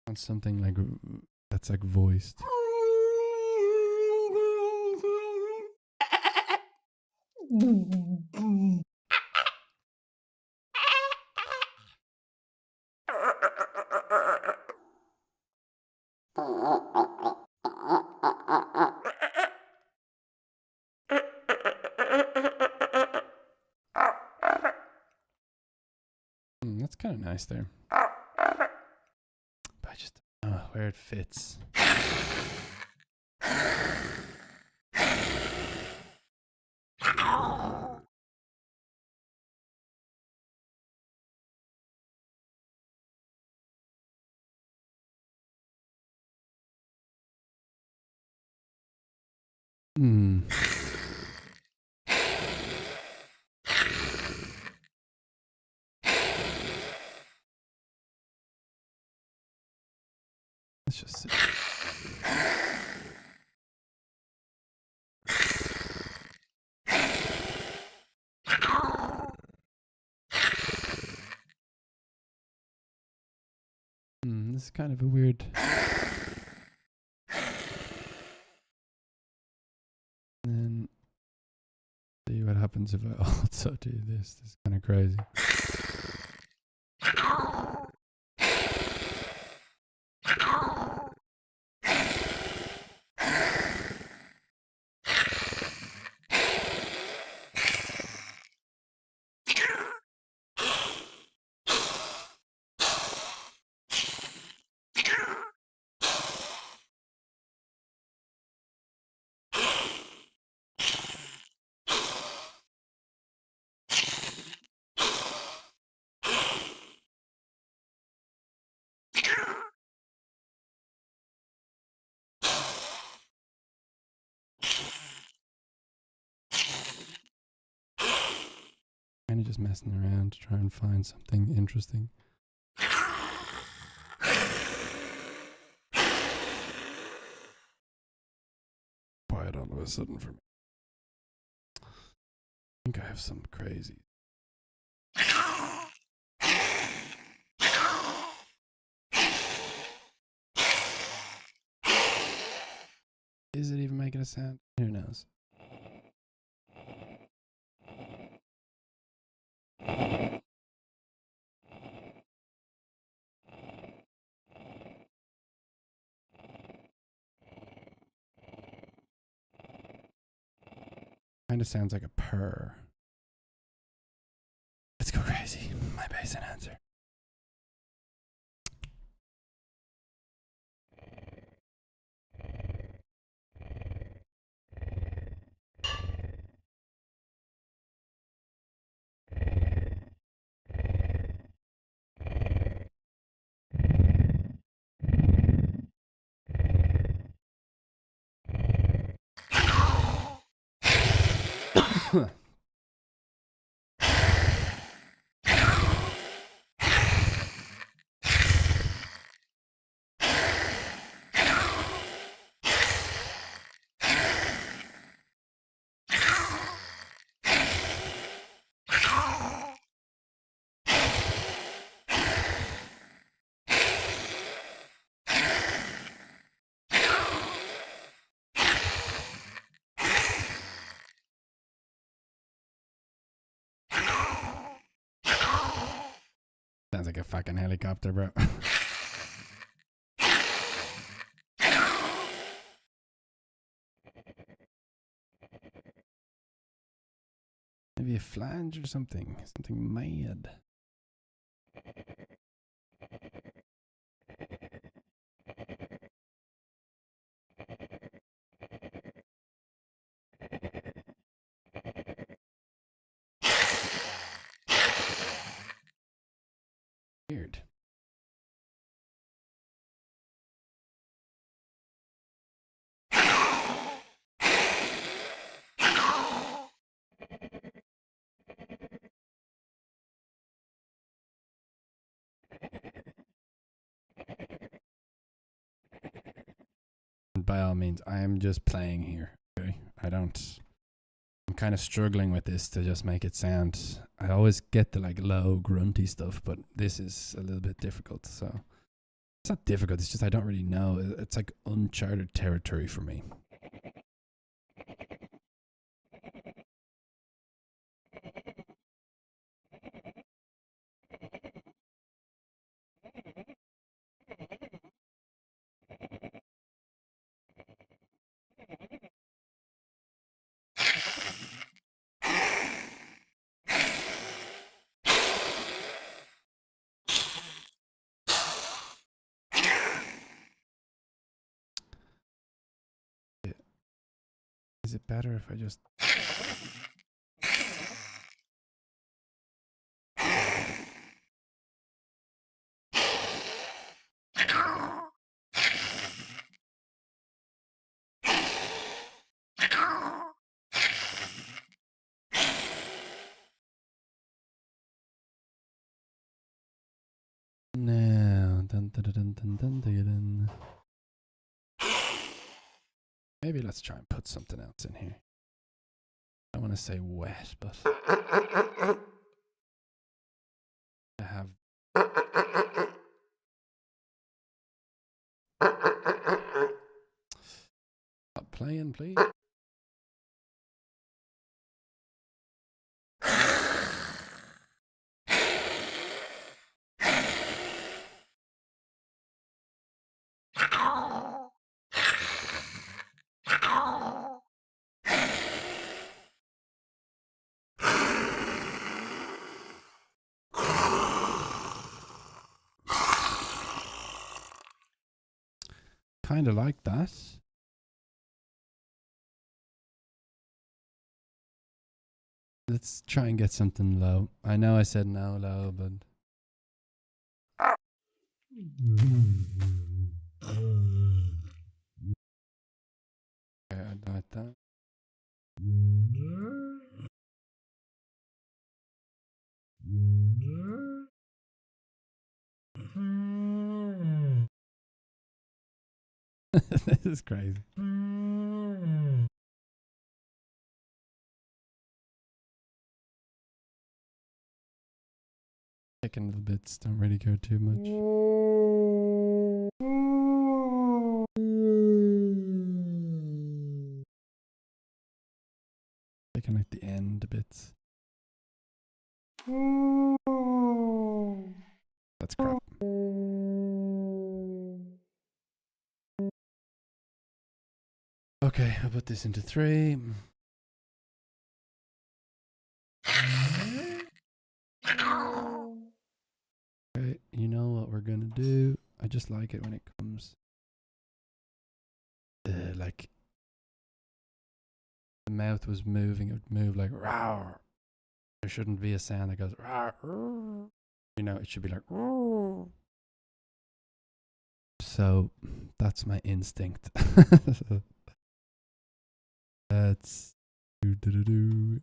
Want something like that's like voiced. That's kind of nice there. But I just don't know where it fits. Let's just see. This is kind of a weird. And then see what happens if I also do this. This is kind of crazy. Kind of just messing around to try and find something interesting. Quiet all of a sudden for me. I think I have some crazy. Is it even making a sound? Who knows? Kind of sounds like a purr. Let's go crazy. My bass and answer. a fucking helicopter, bro. Maybe a flange or something. Something mad. Weird. By all means, I am just playing here. Okay? I'm kind of struggling with this to just make it sound. I always get the like low grunty stuff, but this is a little bit difficult. So it's not difficult. It's just I don't really know. It's like uncharted territory for me. Is it better if I just... No. Dun, dun, dun, dun, dun, dun, dun. Maybe let's try and put something else in here. I want to say wet, but I have... Stop playing, please. Kind of like that. Let's try and get something low. I know I said no low, but... Okay, I like that. This is crazy. Taking little bits, don't really care too much. Taking like the end bits. That's crap. Okay, I'll put this into 3. Okay, you know what we're gonna do? I just like it when it comes like the mouth was moving, it would move like rawr. There shouldn't be a sound that goes rawr. You know, it should be like rawr. So that's my instinct. That's do.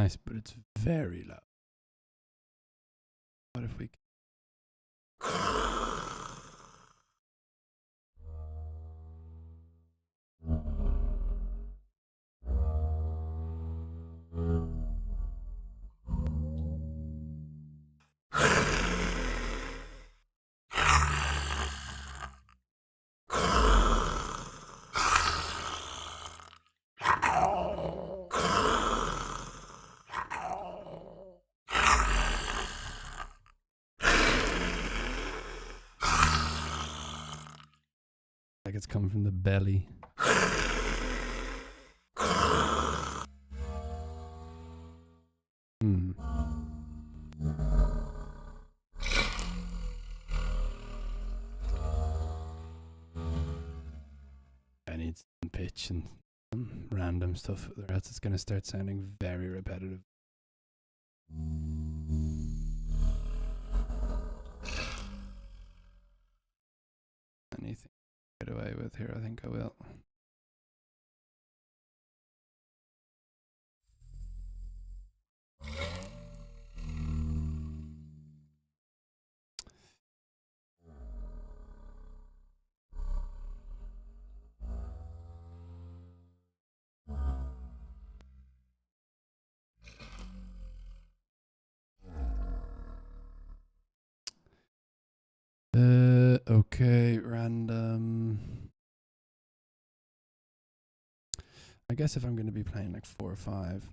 nice, but it's very loud. What if we... Like it's coming from the belly. I need some pitch and some random stuff, or else it's going to start sounding very repetitive. Anything to get away with here, I think I will. Okay, random. I guess if I'm going to be playing like 4 or 5.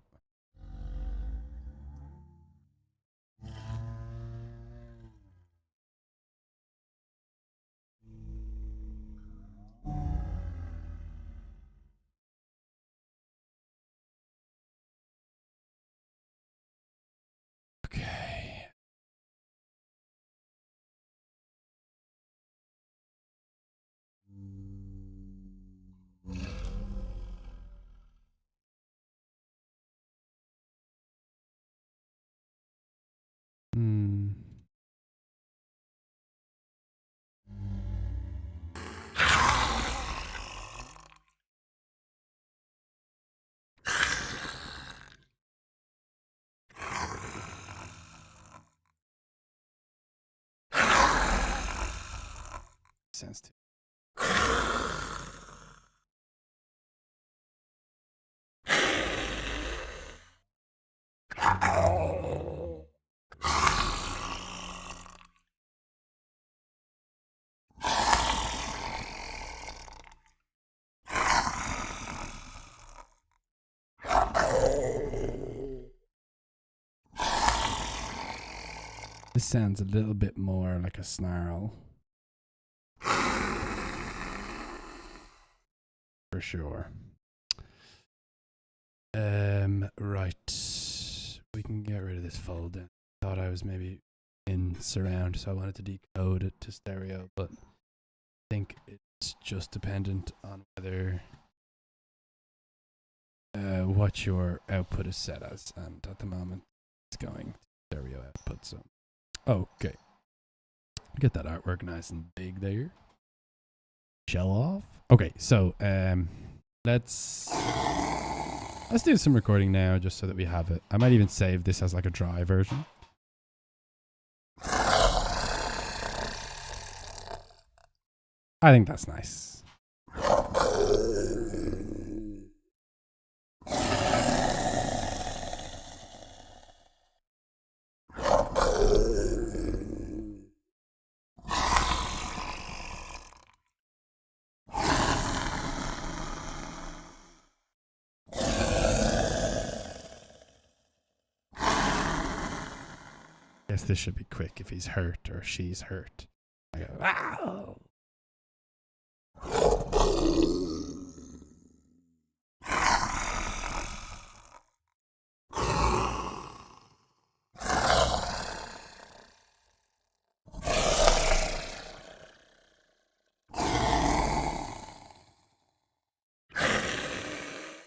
Okay. Sense to. This sounds a little bit more like a snarl. For sure. Right. We can get rid of this fold then. Thought I was maybe in surround, so I wanted to decode it to stereo, but I think it's just dependent on whether what your output is set as, and at the moment it's going to stereo output, so okay. Get that artwork nice and big there. Shell off. Okay, so let's do some recording now just so that we have it. I might even save this as like a dry version. I think that's nice. Guess this should be quick if he's hurt or she's hurt. I go, wow.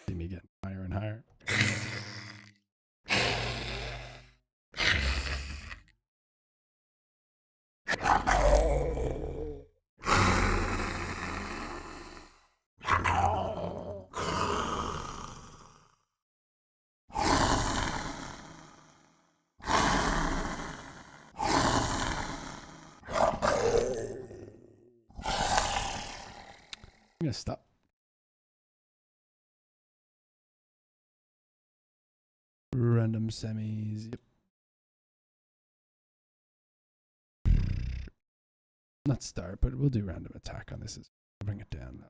See me getting higher and higher. gonna stop. Random semis. Yep. Not start, but we'll do random attack on this. I'll bring it down.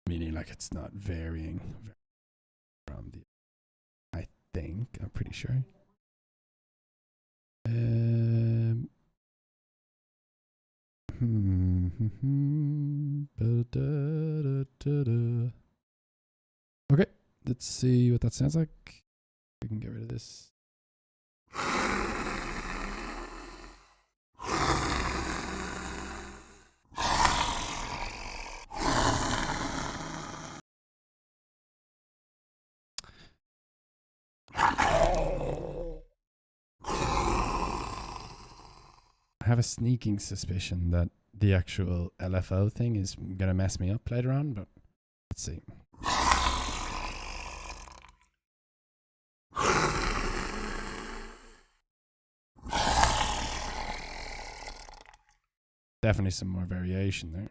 Meaning like it's not varying from the. I think I'm pretty sure. Okay, let's see what that sounds like. We can get rid of this. I have a sneaking suspicion that the actual LFO thing is gonna mess me up later on, but let's see. Definitely some more variation there.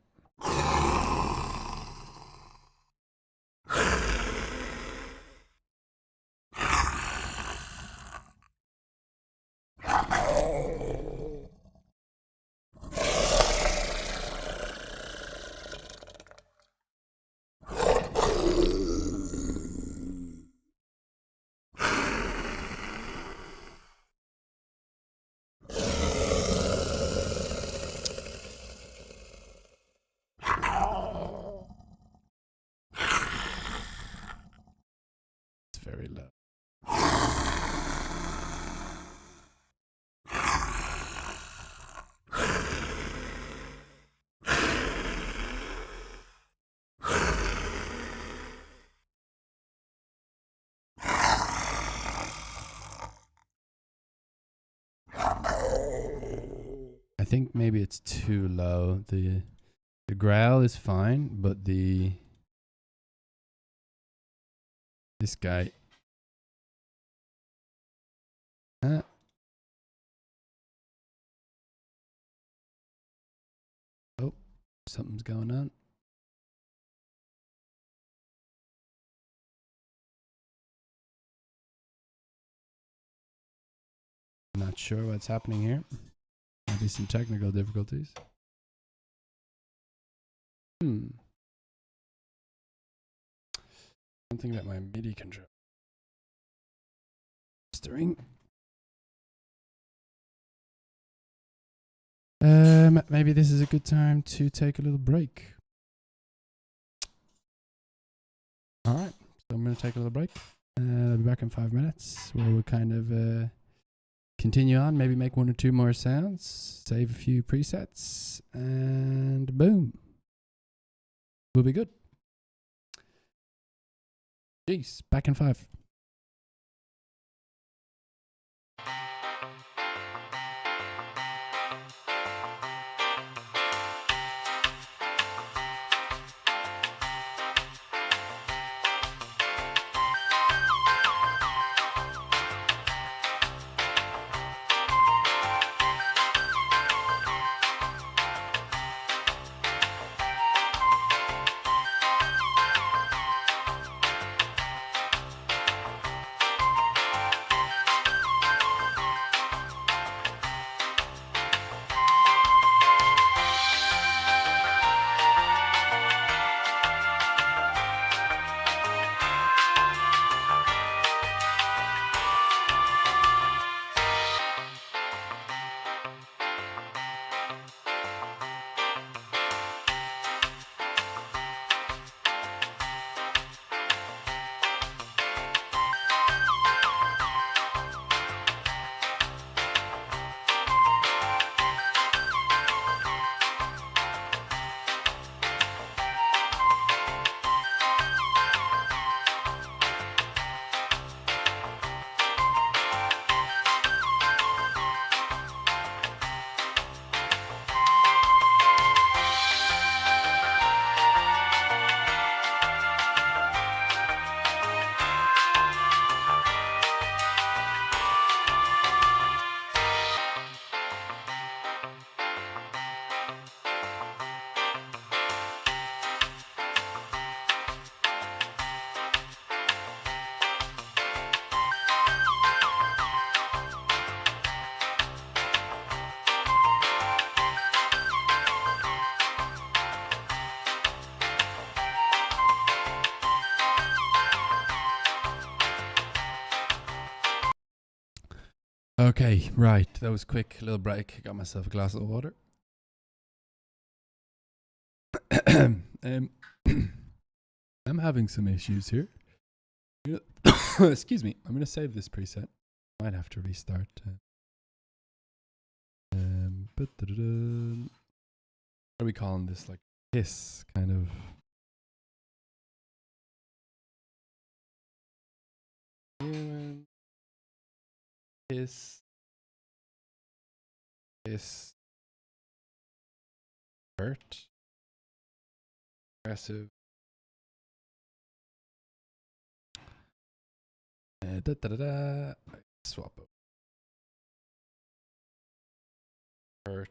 Very low. I think maybe it's too low. The growl is fine, but this guy. Oh, something's going on. Not sure what's happening here. Maybe some technical difficulties. Something that my MIDI control. Mastering. Maybe this is a good time to take a little break. All right, so I'm going to take a little break. I'll be back in 5 minutes where we'll kind of continue on, maybe make 1 or 2 more sounds, save a few presets, and boom. We'll be good. Jeez, back in 5. Okay, right. That was quick. Little break. Got myself a glass of water. I'm having some issues here. Excuse me. I'm going to save this preset. Might have to restart. What are we calling this? Like hiss kind of. Human hiss. Hiss. Hurt. Aggressive. Swap over. Hurt.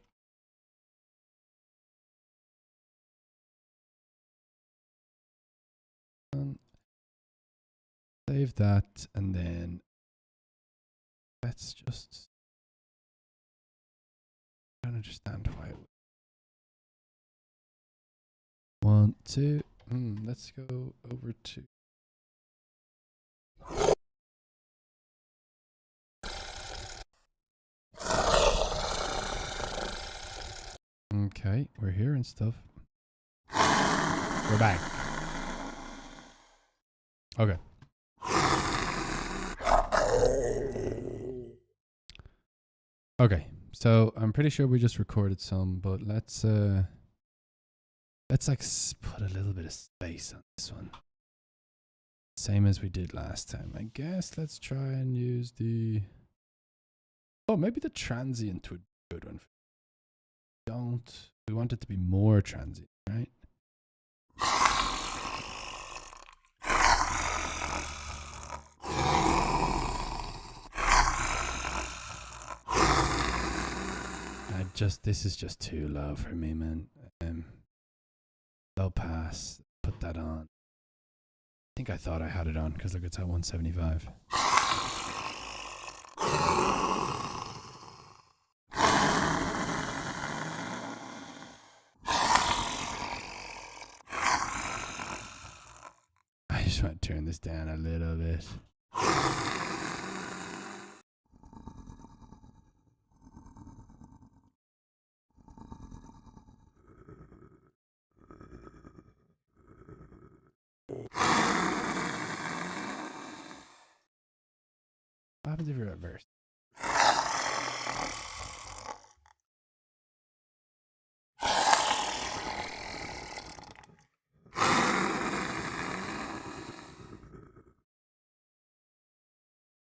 Save that, and then let's just. I don't understand why. 1, 2. Let's go over to. Okay, we're here and stuff. We're back. Okay. Okay, so I'm pretty sure we just recorded some, but let's like put a little bit of space on this one. Same as we did last time. I guess let's try and use the. Oh, maybe the transient would be a good one. We want it to be more transient, right? This is just too low for me, man. Low pass. Put that on. I think I thought I had it on because look, it's at 175. I just want to turn this down a little bit. What happens if you reverse?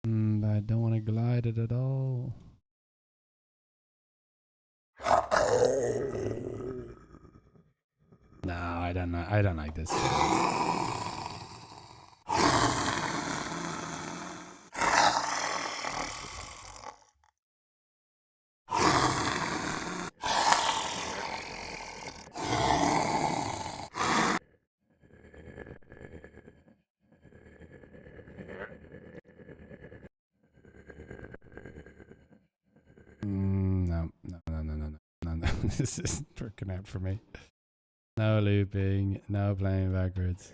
I don't want to glide it at all. No, I don't know. I don't like this. No. This isn't working out for me. No looping, no playing backwards.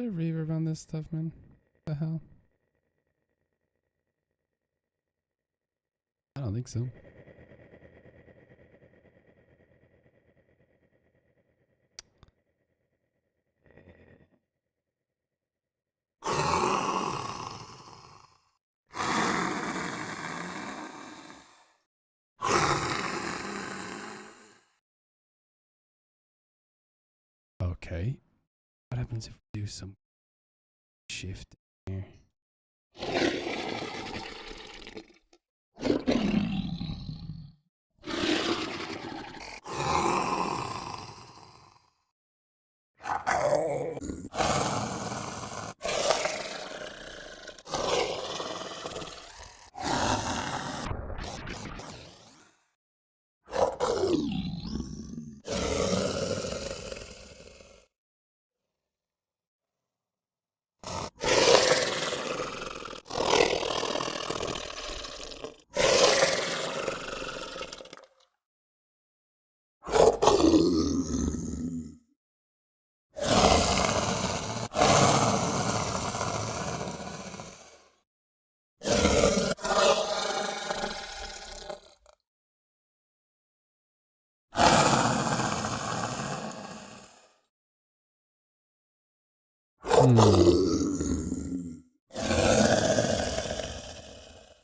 Is there reverb on this stuff, man? What the hell? I don't think so. Okay. What happens if we do some shift here?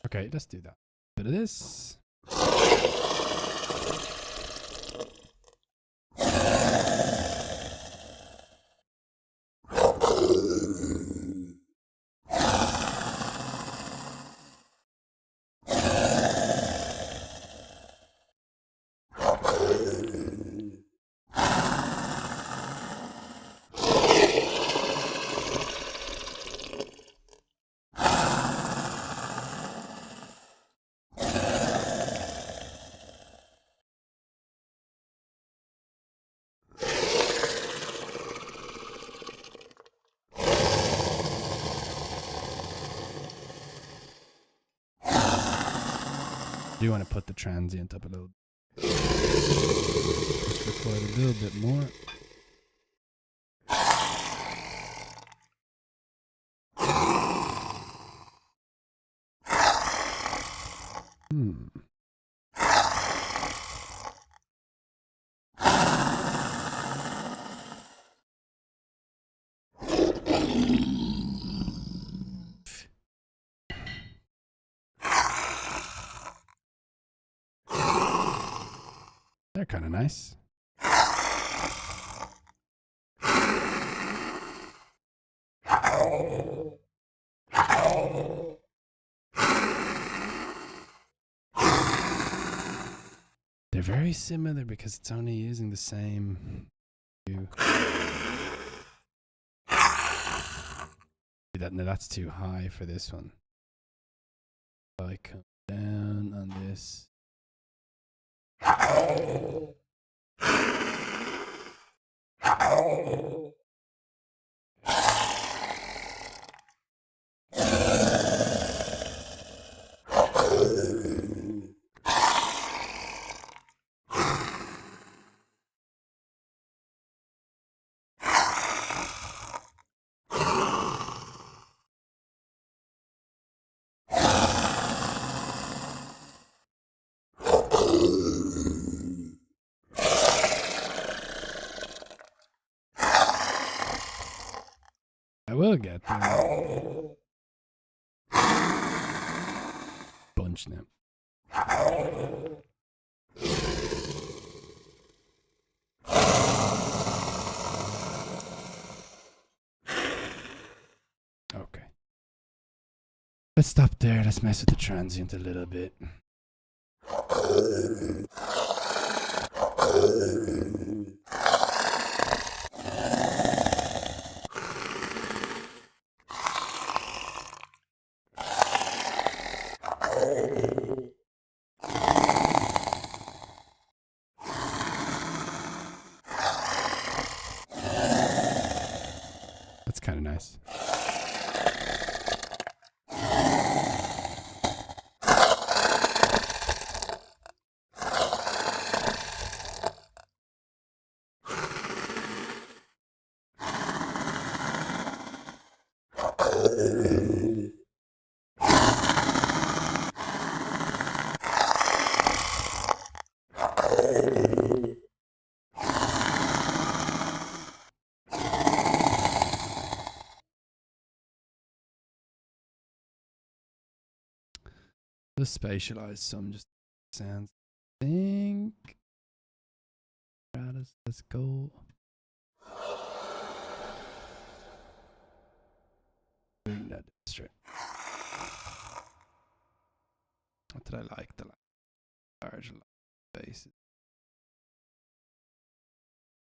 Okay, let's do that. Bit of this. Do you want to put the transient up a little? Just record a little bit more. They're kind of nice. They're very similar because it's only using the same hue. No, that's too high for this one. So I come down on this. I will get there. Bunch now. Okay. Let's stop there. Let's mess with the transient a little bit. That's kind of nice. Let's spatialize some just sounds. I think. Let's go. Bring that straight. What did I like? The large faces.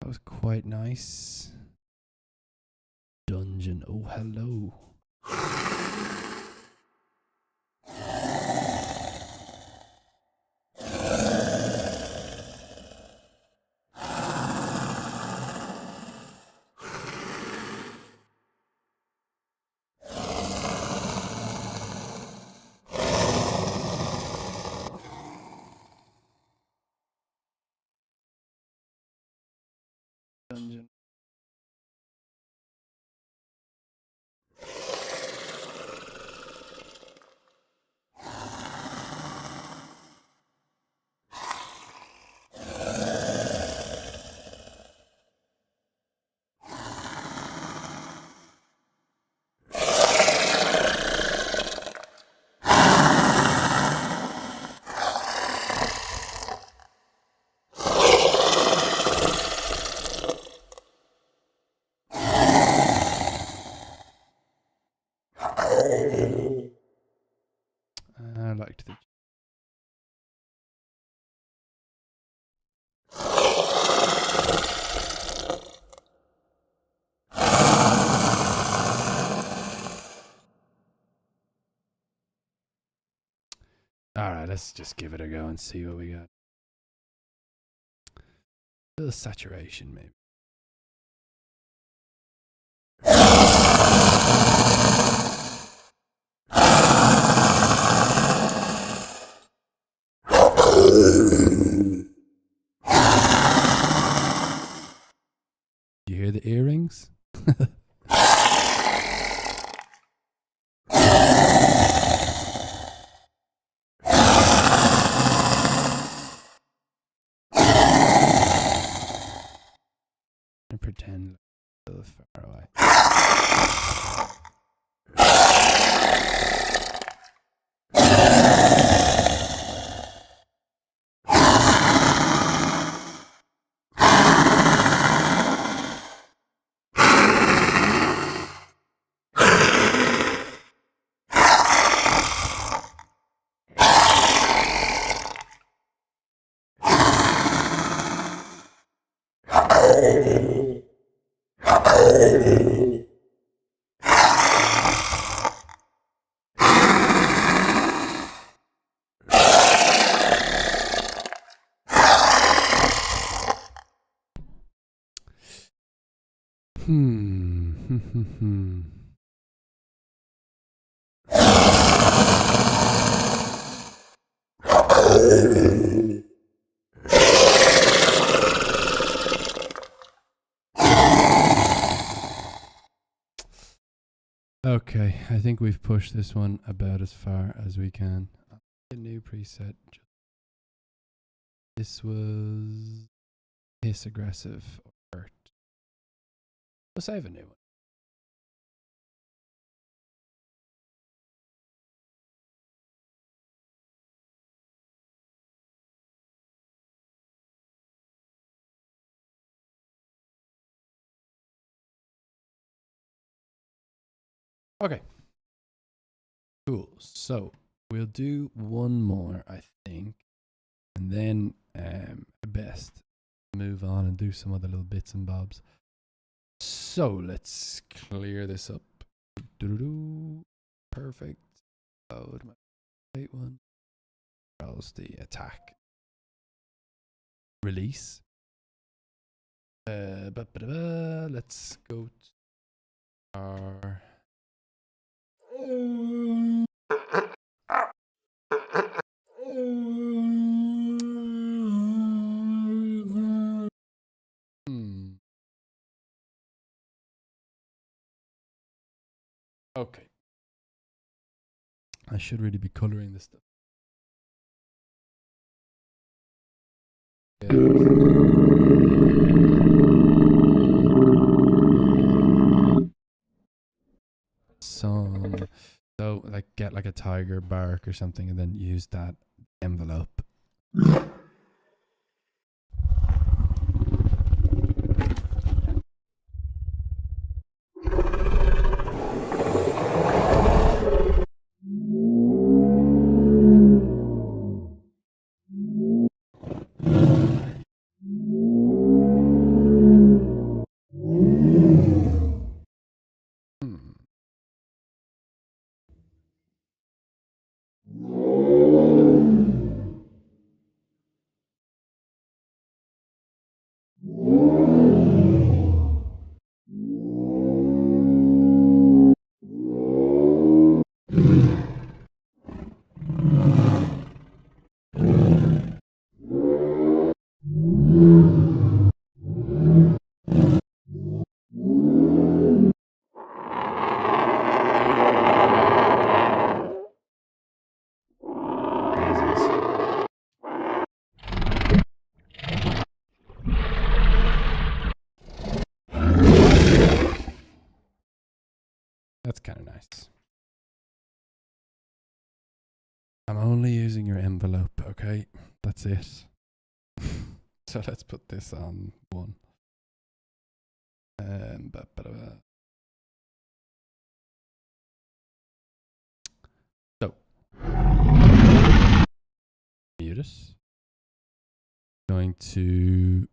That was quite nice. Dungeon. Oh, hello. Dungeon. to the... Alright, let's just give it a go and see what we got. A little saturation, maybe. You hear the earrings? And pretend a little far away. Okay, I think we've pushed this one about as far as we can. A new preset. This was hiss aggressive or hurt. We'll save a new one. Okay. Cool. So we'll do one more, I think, and then best move on and do some other little bits and bobs. So let's clear this up. Perfect. Load my right one. Browse the attack. Release. Let's go to our... Okay. I should really be coloring this stuff. Yeah. Song. So, like, get like a tiger bark or something and then use that envelope. That's kind of nice. I'm only using your envelope, okay? That's it. So let's put this on one. So it. Going to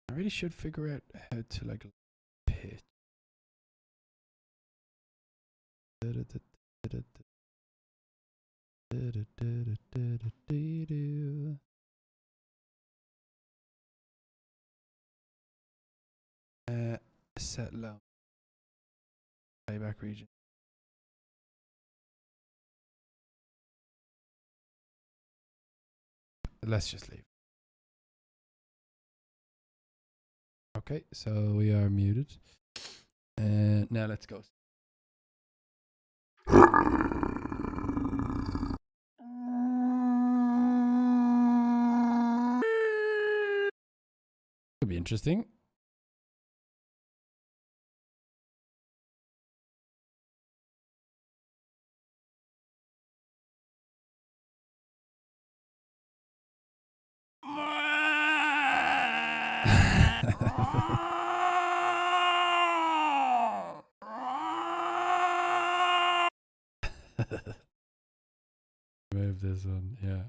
I really should figure out how to like pitch. Set low playback region. Let's just leave. Okay, so we are muted. Now let's go. Could be interesting. Move this one, yeah.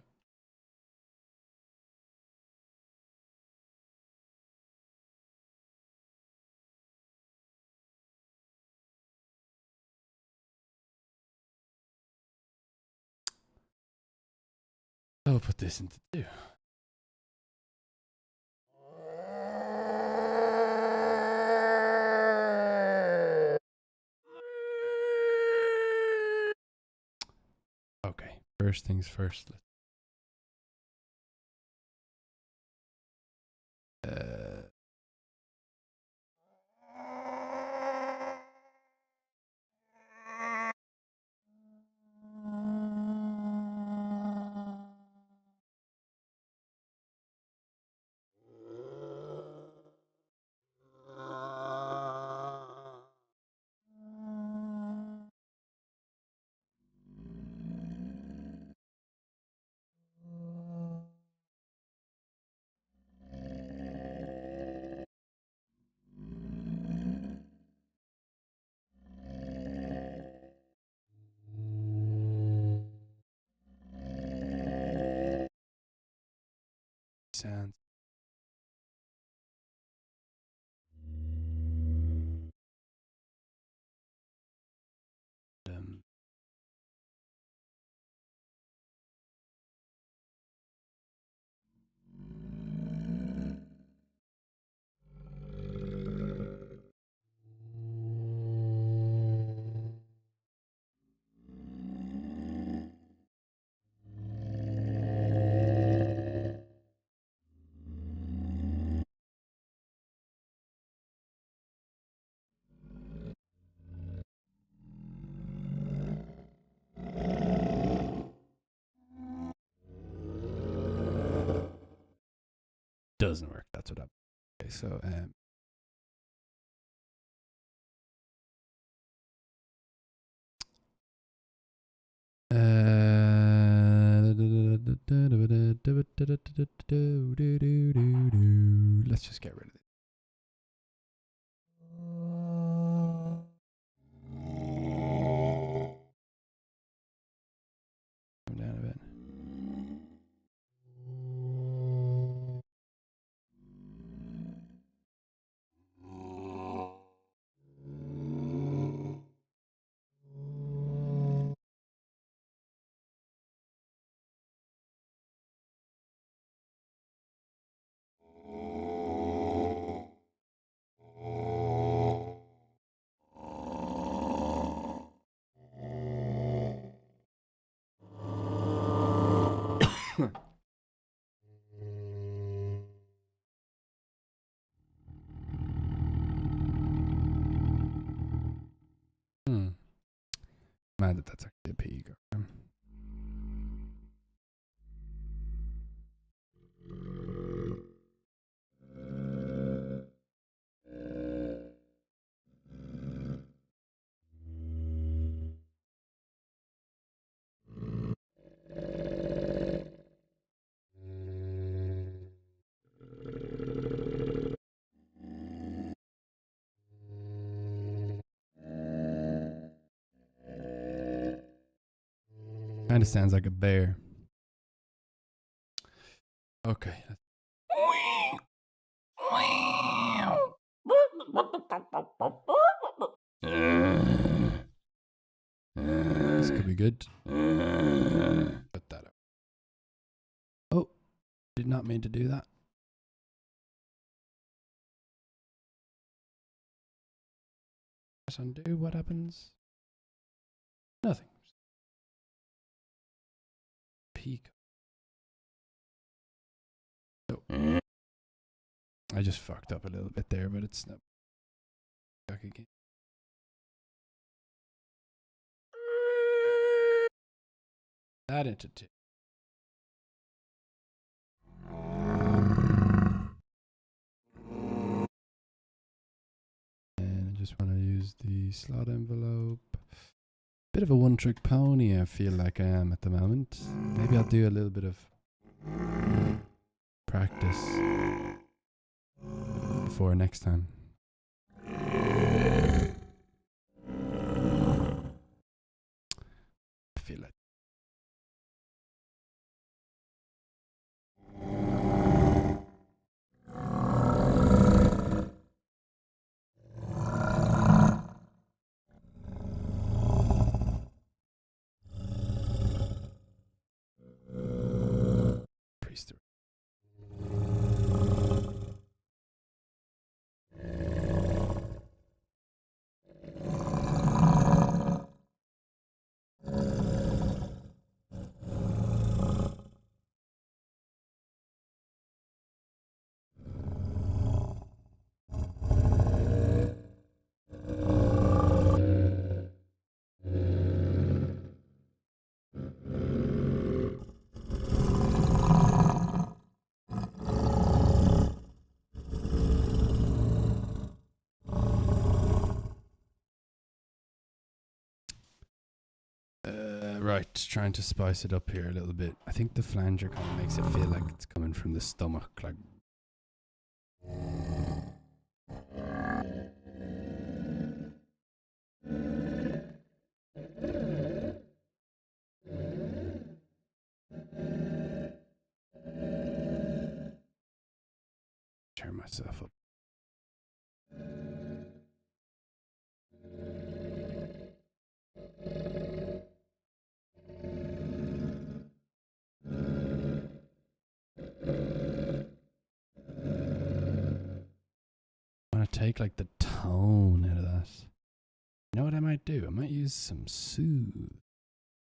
I'll put this into 2. Okay, first things first. Sounds. Doesn't work. That's what happened. Okay, so let's just get rid of it. Come down a bit. Mad that that's actually a PE program. Kind of sounds like a bear. Okay. This could be good. Put that up. Oh, did not mean to do that. Press undo. What happens? Nothing. Peak. Oh. I just fucked up a little bit there, but it's not back again. That entity. And I just want to use the slot envelope. Bit of a one-trick pony, I feel like I am at the moment. Maybe I'll do a little bit of practice before next time. I feel like priest. Right, trying to spice it up here a little bit. I think the flanger kind of makes it feel like it's coming from the stomach, like. Turn myself up. I want to take like the tone out of that. You know what I might do? I might use some soothe.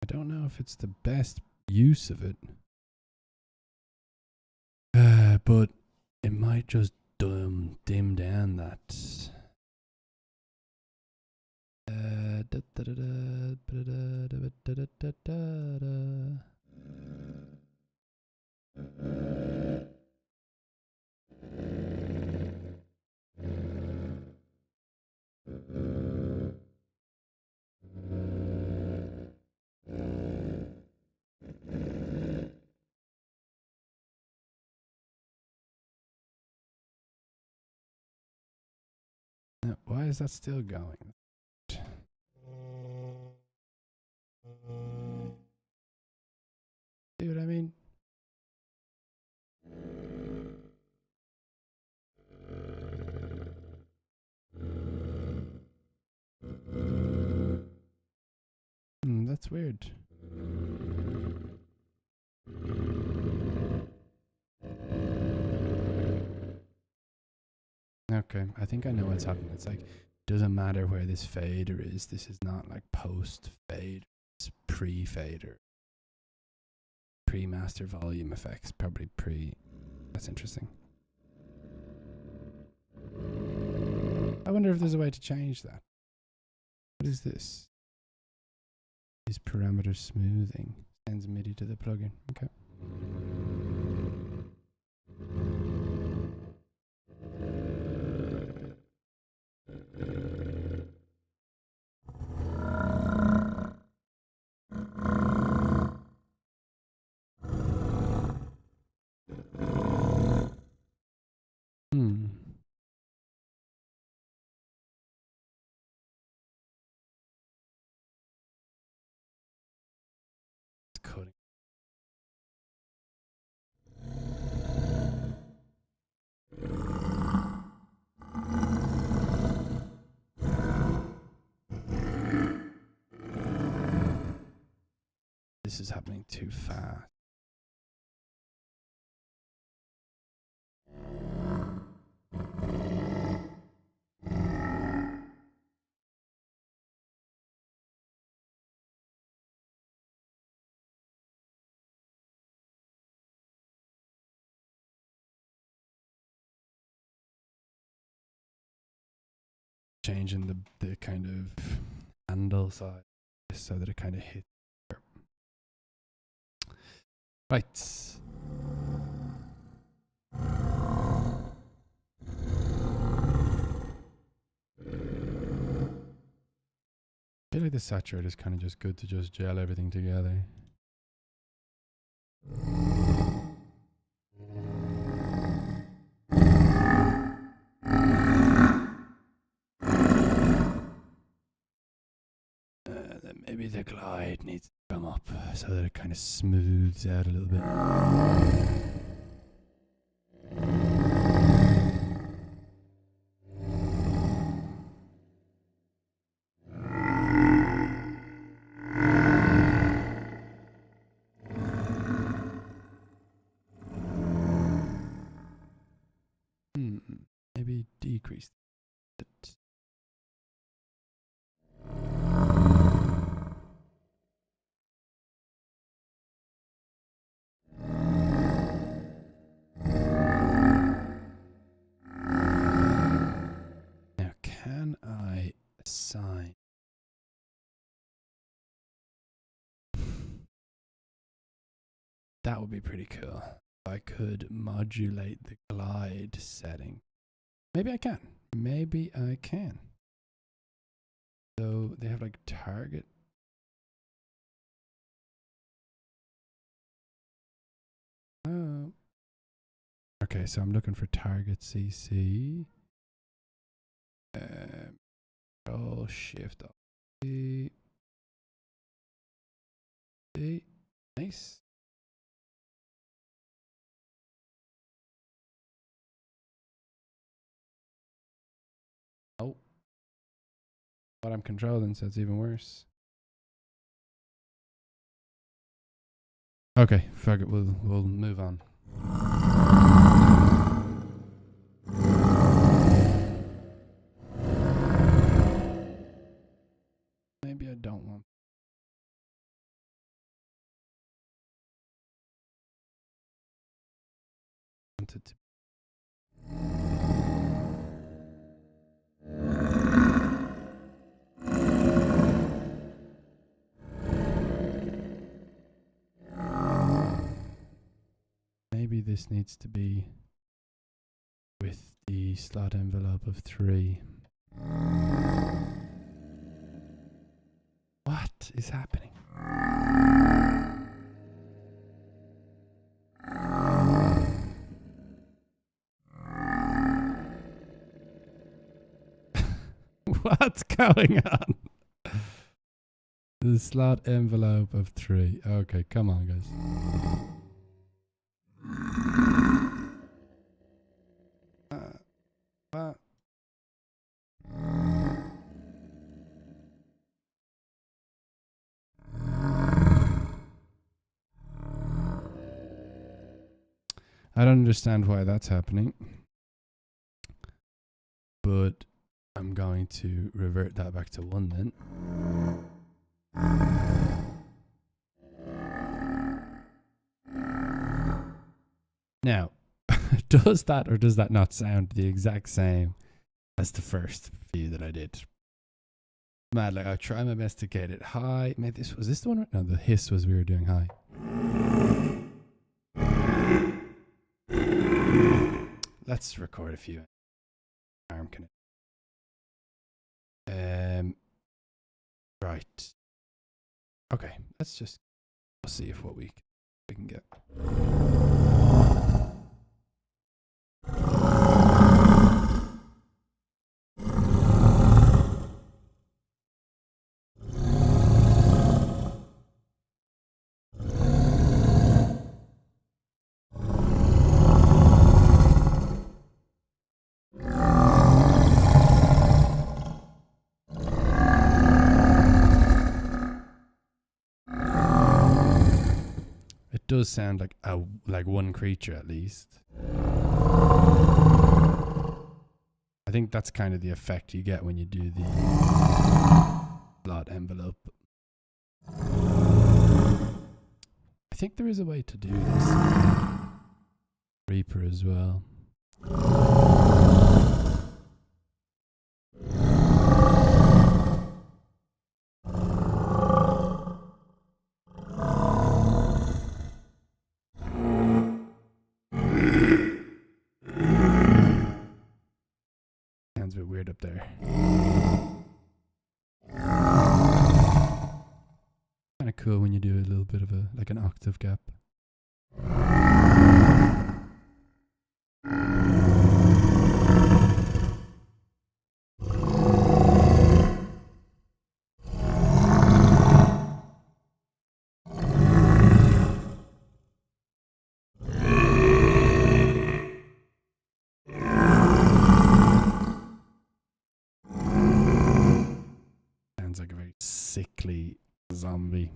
I don't know if it's the best use of it. But it might just dim down that. Now, why is that still going? See what I mean? That's weird. Okay, I think I know what's happening. It's like, doesn't matter where this fader is. This is not like post fade. It's pre-fader. Pre-master volume effects. Probably pre. That's interesting. I wonder if there's a way to change that. What is this? Is parameter smoothing. Sends MIDI to the plugin. Okay. cutting. This is happening too fast. Changing the kind of handle size so that it kind of hits. Right. I feel like the saturate is kind of just good to just gel everything together. Then maybe the glide needs to come up so that it kind of smooths out a little bit. Maybe decrease it. Now, can I assign? That would be pretty cool. I could modulate the glide setting. Maybe I can. Maybe I can. So they have like target. Oh. Okay, so I'm looking for target CC. Control Shift C. Nice. Oh. What I'm controlling, so it's even worse. Okay, fuck it, we'll move on. Maybe I don't want it to. Maybe this needs to be with the slot envelope of 3. What is happening? What's going on? The slot envelope of 3. Okay, come on, guys. I don't understand why that's happening, but I'm going to revert that back to 1 then. Now, does that or does that not sound the exact same as the first view that I did? Mad, like I try my best to get it high. Maybe was this the one? No, the hiss was we were doing high. Let's record a few. Arm connect. Right. Okay, let's just see if what we can get. it does sound like one creature at least. I think that's kind of the effect you get when you do the slot envelope. I think there is a way to do this. Reaper as well. Sounds a bit weird up there. Kind of cool when you do a little bit of an octave gap. Sounds like a very sickly zombie.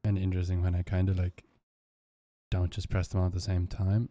And interesting when I kind of like don't just press them all at the same time.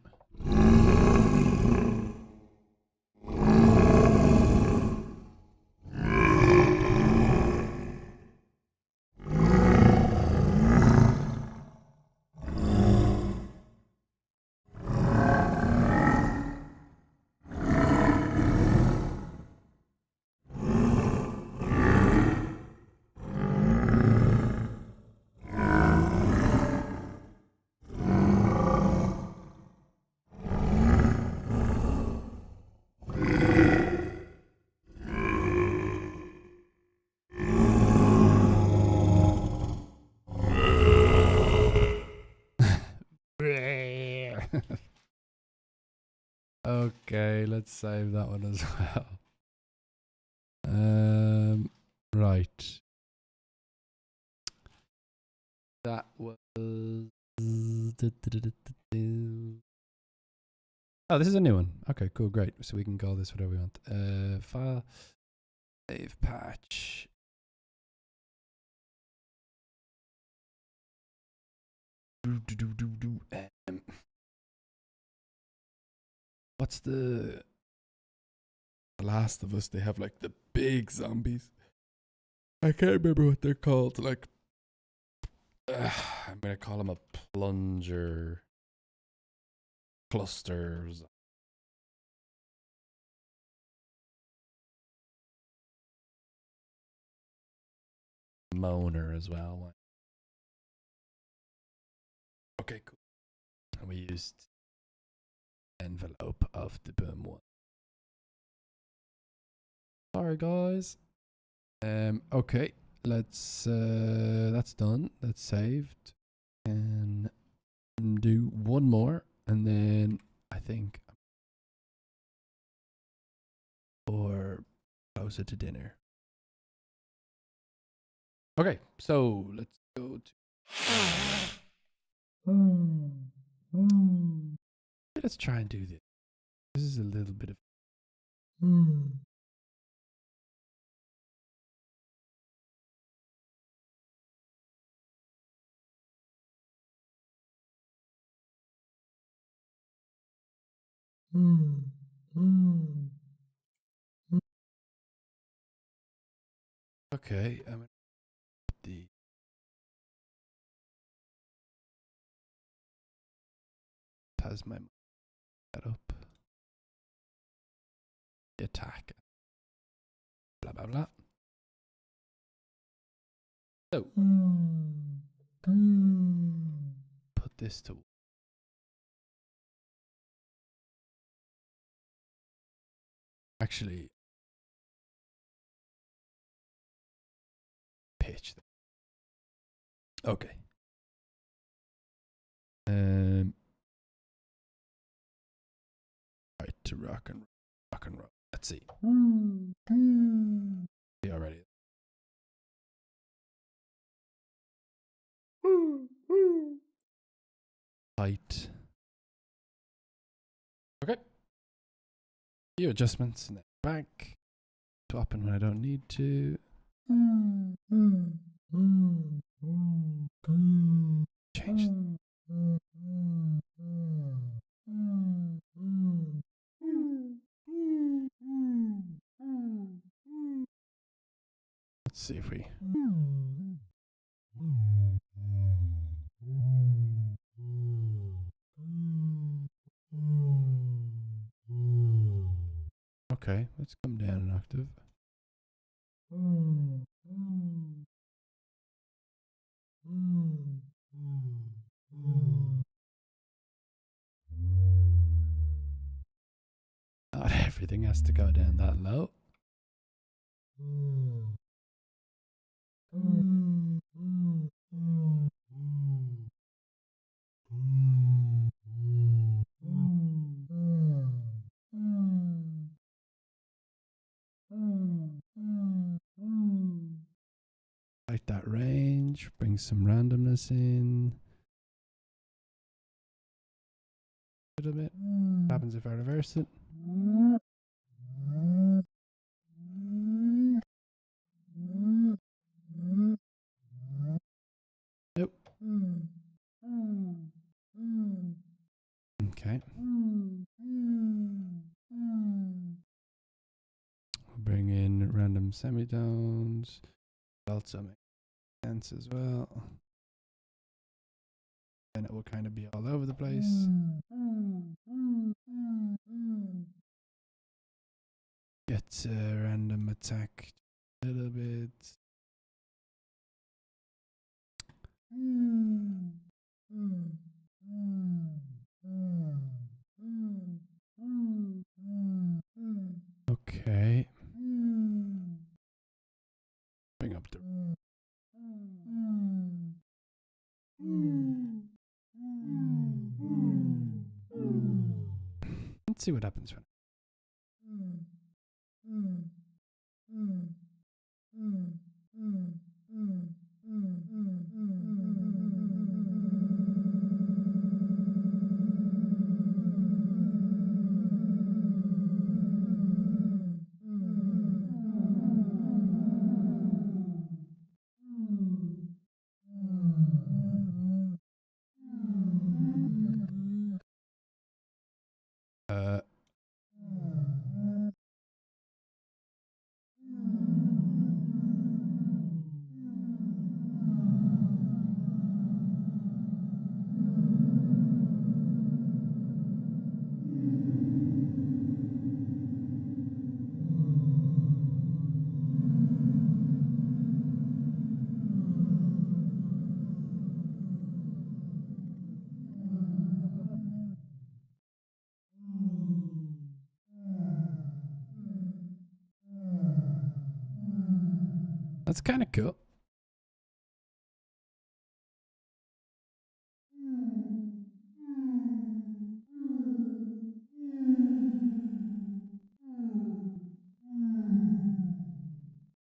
Okay, let's save that one as well. Right. That was. Oh, this is a new one. Okay, cool, great. So we can call this whatever we want. File, save patch. What's the Last of Us? They have like the big zombies. I can't remember what they're called. Like, I'm gonna call them a plunger clusters. Moaner as well. Okay, cool. And we used envelope of the boom one. Sorry, guys. Okay, let's. That's done. That's saved. And do one more, and then I think, or closer to dinner. Okay, so let's go to. Let's try and do this. This is a little bit of. Okay, I'm gonna put the has my set up. The attack. Blah blah blah. So put this to. Actually, pitch. Okay. Right to rock and roll. Let's see. See already. Height. Okay. Few adjustments and then back. Swapping when I don't need to. Change. Let's see if we. Okay, let's come down an octave. Not everything has to go down that low. Like that range, bring some randomness in. A little bit. What happens if I reverse it? Nope. Okay. We'll bring in random semitones. Also make sense as well. And it will kind of be all over the place. Get a random attack a little bit. Okay. Bring up the. Let's see what happens when. That's kind of cool.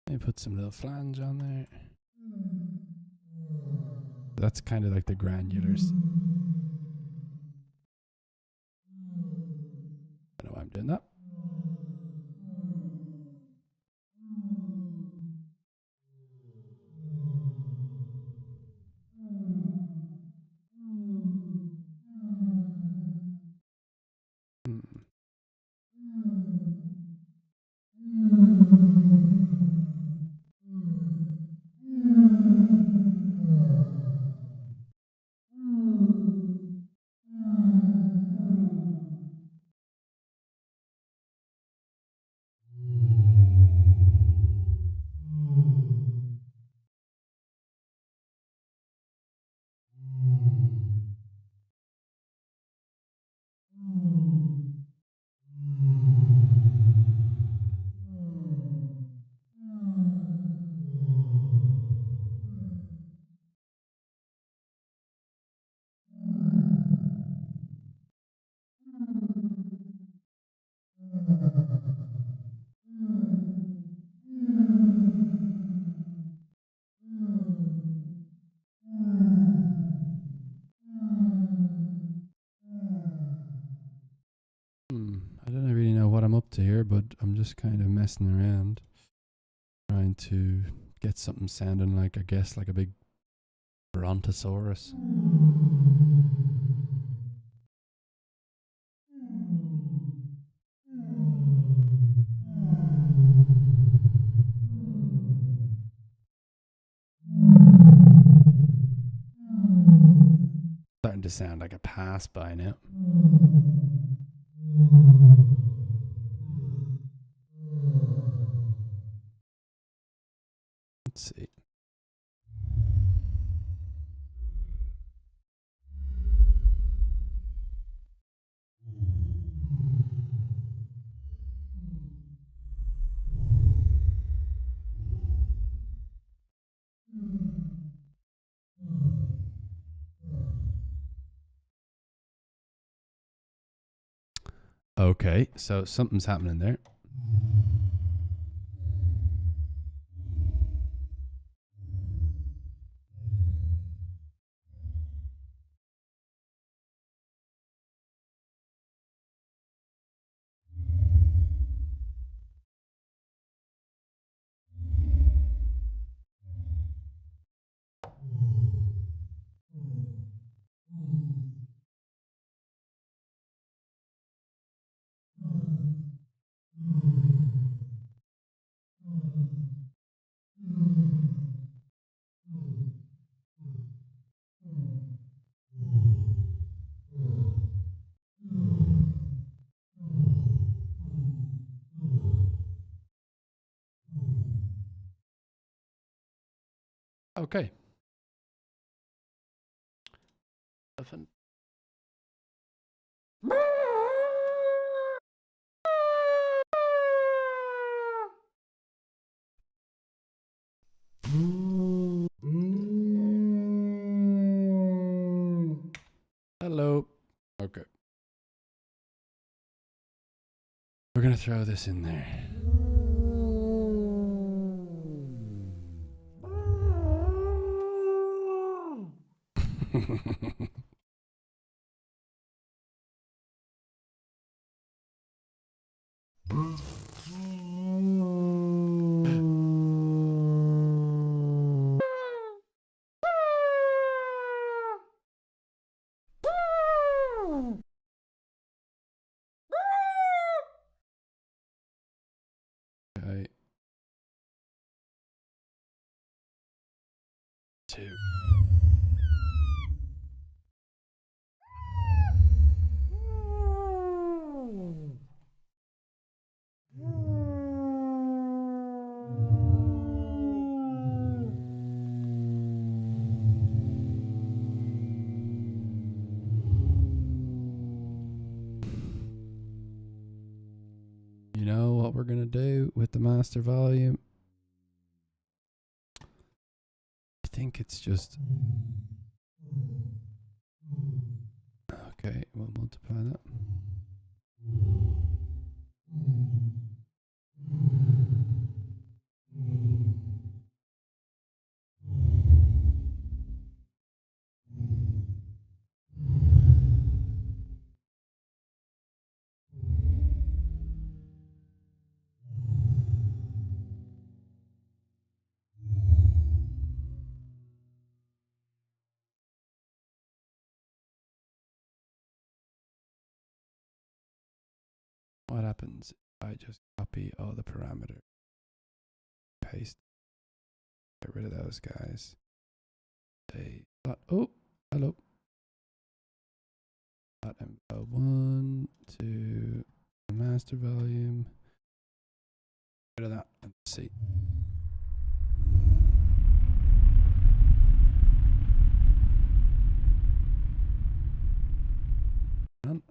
Let me put some little flange on there. That's kind of like the granulars. I know why I'm doing that. to here, but I'm just kind of messing around, trying to get something sounding like, I guess, like a big brontosaurus. Starting to sound like a pass by now. Let's see. Okay, so something's happening there. Okay. Hello. Okay. We're going to throw this in there. Okay. 2. You know what we're going to do with the master volume? I think it's just... Okay, we'll multiply that. What happens if I just copy all the parameters, paste, get rid of those guys. Oh, hello. Info 1, 2, master volume. Get rid of that. Let's see. Done.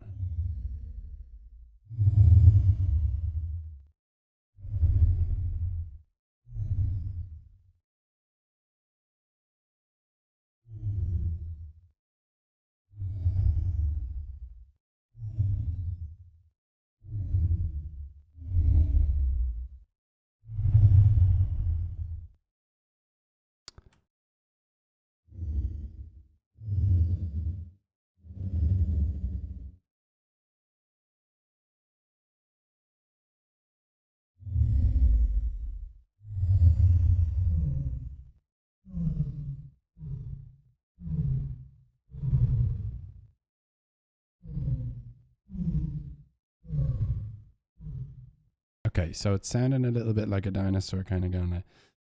Okay, so it's sounding a little bit like a dinosaur, kind of going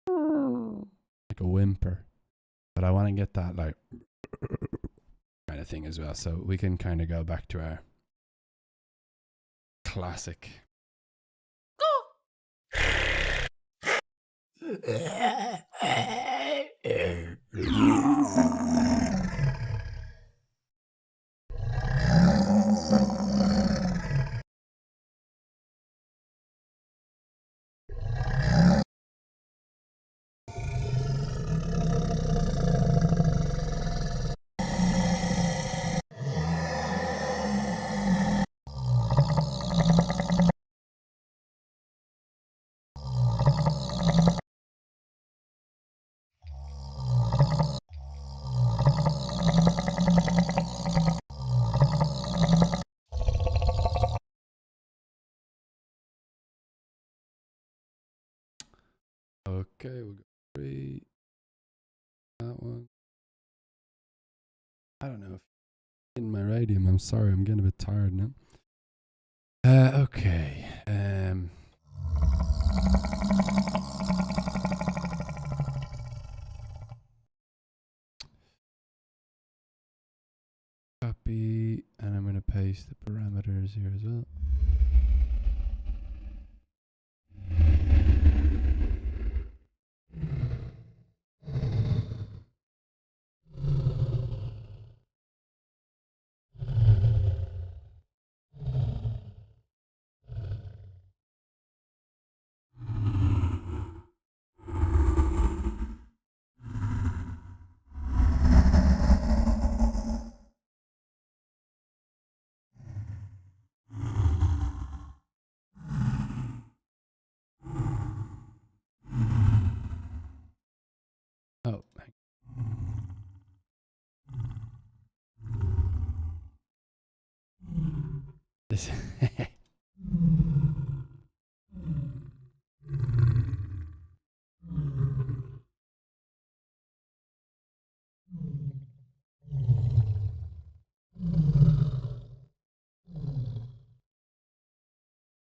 like a whimper. But I want to get that like kind of thing as well. So we can kind of go back to our classic. Okay, we'll go 3. That one. I don't know if in my radium. I'm sorry, I'm getting a bit tired now. Okay. Copy, and I'm going to paste the parameters here as well. Oh, this.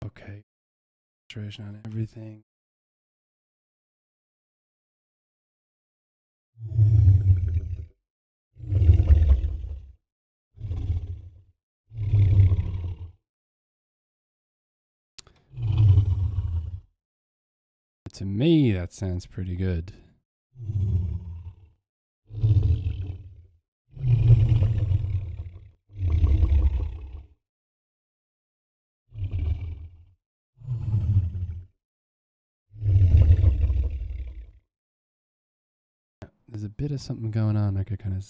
Okay. Saturation on everything. To me, that sounds pretty good. There's a bit of something going on. I could kind of.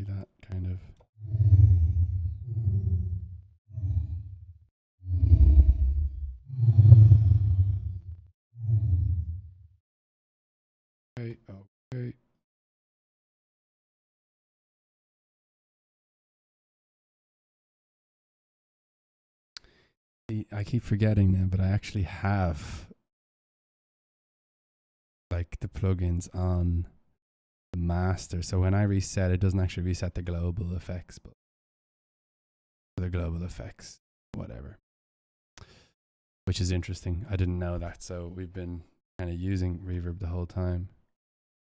That kind of. Okay, okay. I keep forgetting now, but I actually have like the plugins on the master. So when I reset, it doesn't actually reset the global effects, but the global effects, whatever. Which is interesting. I didn't know that. So we've been kind of using reverb the whole time.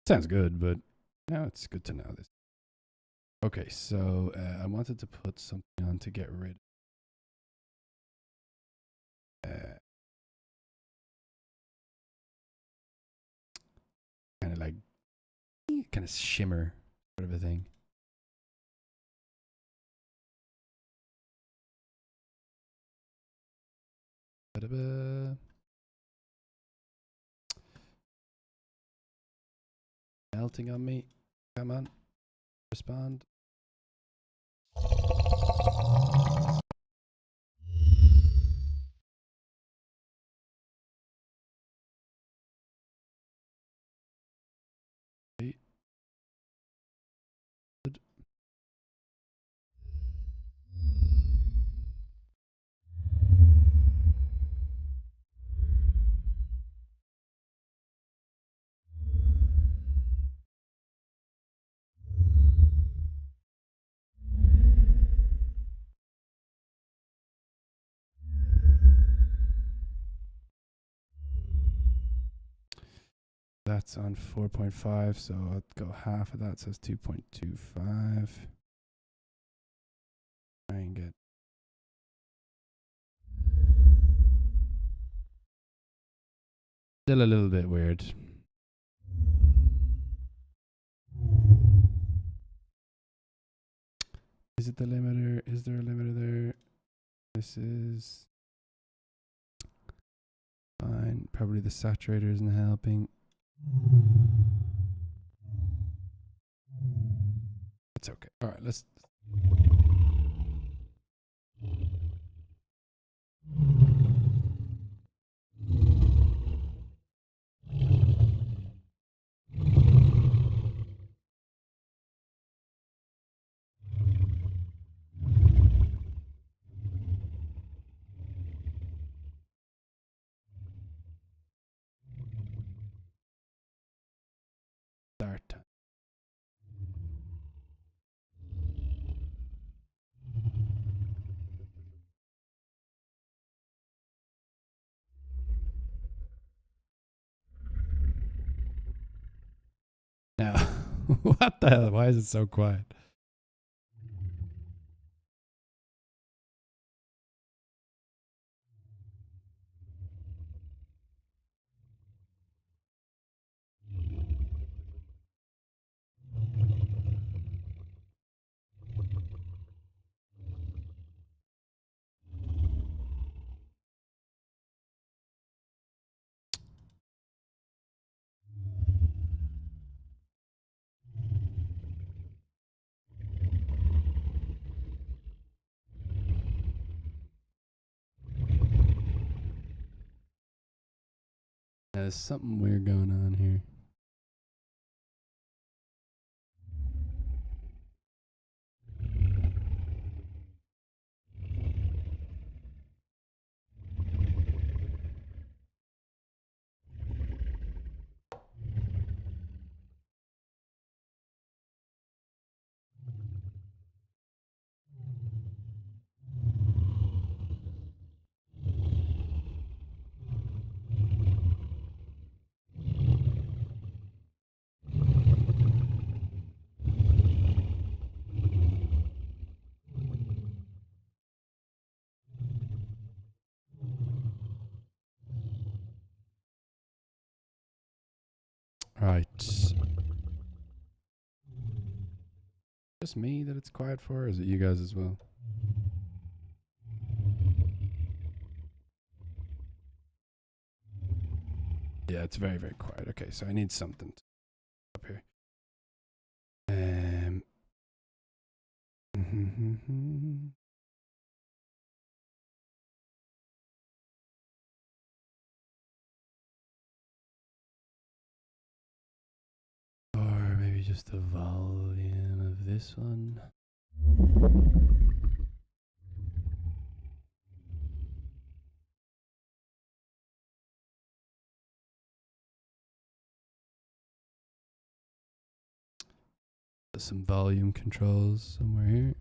Sounds good, but now it's good to know this. Okay, so I wanted to put something on to get rid kind of like kind of shimmer sort of a thing. melting on me. Come on. Respond. That's on 4.5, so I'll go half of that, so it's 2.25. Try and get still a little bit weird. Is it the limiter? Is there a limiter there? This is fine. Probably the saturator isn't helping. It's okay. All right, let's. Start. Now, what the hell? Why is it so quiet? There's something weird going on here. Right. Just me that it's quiet for, or is it you guys as well? Yeah, it's very, very quiet. Okay, so I need something up here. Or maybe just the volume of this one. Some volume controls somewhere here.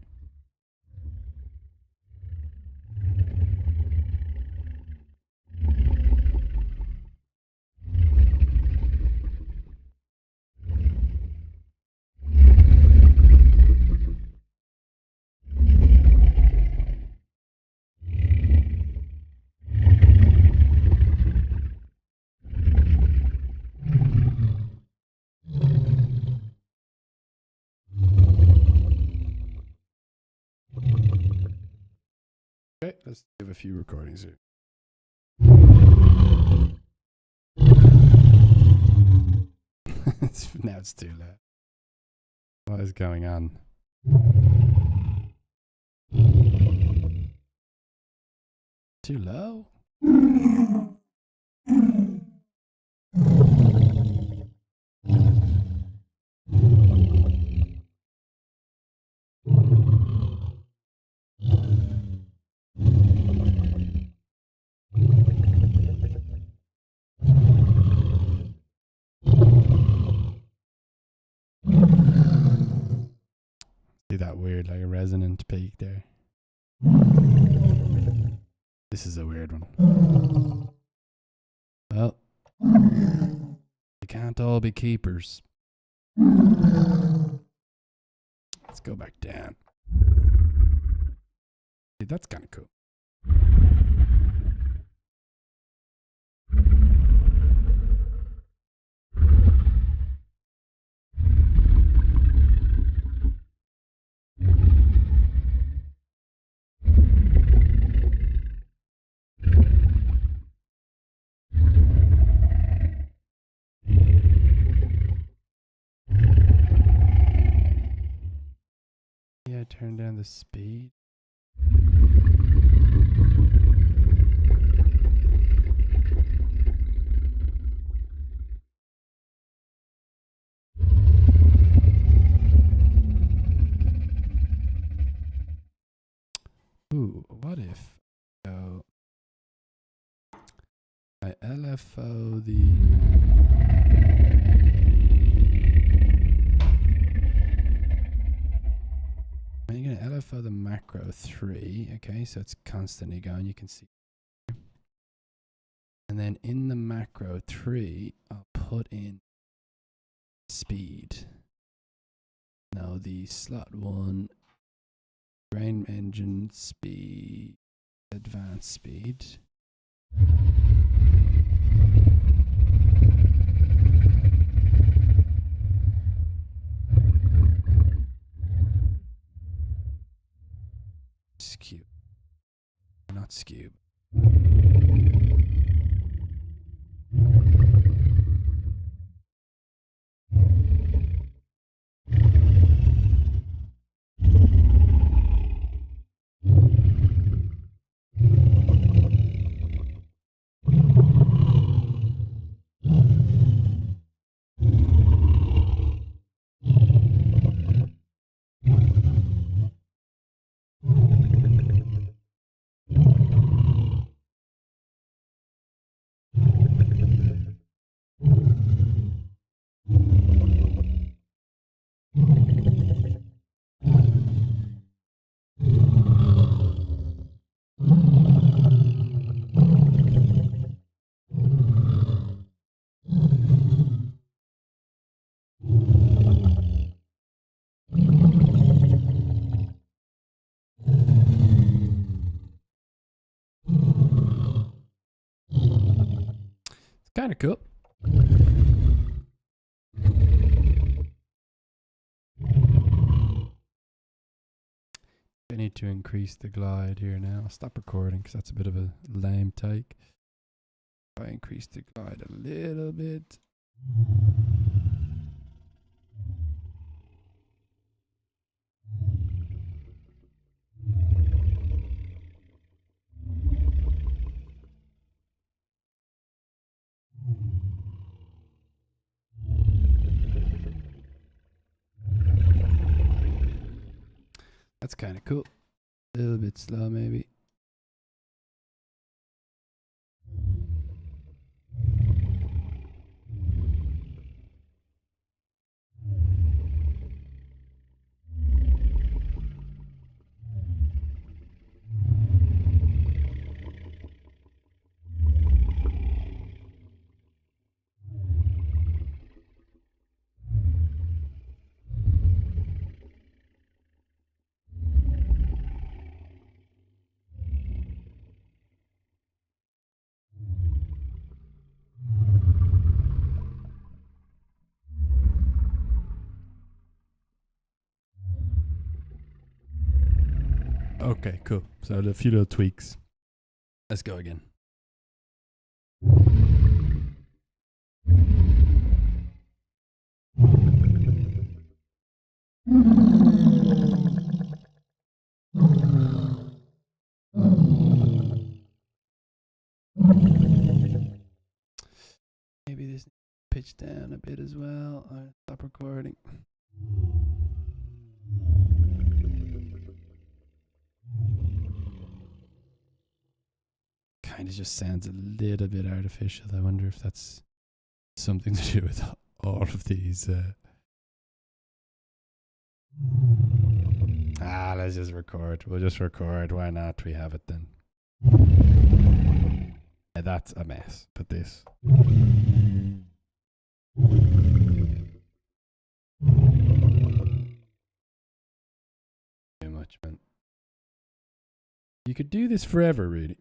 Okay, let's give a few recordings here. Now it's too loud. What is going on? Too low? See that weird, like a resonant peak there. This is a weird one. Well, they can't all be keepers. Let's go back down. See, that's kind of cool. Yeah, turn down the speed. Ooh, what if I LFO the I'm going to LFO the macro 3, okay, so it's constantly going, you can see. And then in the macro 3, I'll put in speed. Now the slot 1, brain engine speed, advanced speed. Skew. Not skew. Kind of cool. I need to increase the glide here now. I'll stop recording because that's a bit of a lame take. If I increase the glide a little bit. That's kind of cool. A little bit slow, maybe. Okay, cool. So a few little tweaks. Let's go again. Maybe this pitch down a bit as well. I'll stop recording. Kind of just sounds a little bit artificial. I wonder if that's something to do with all of these. Let's just record. We'll just record. Why not? We have it then. Yeah, that's a mess. But this. Too much, man. You could do this forever, really.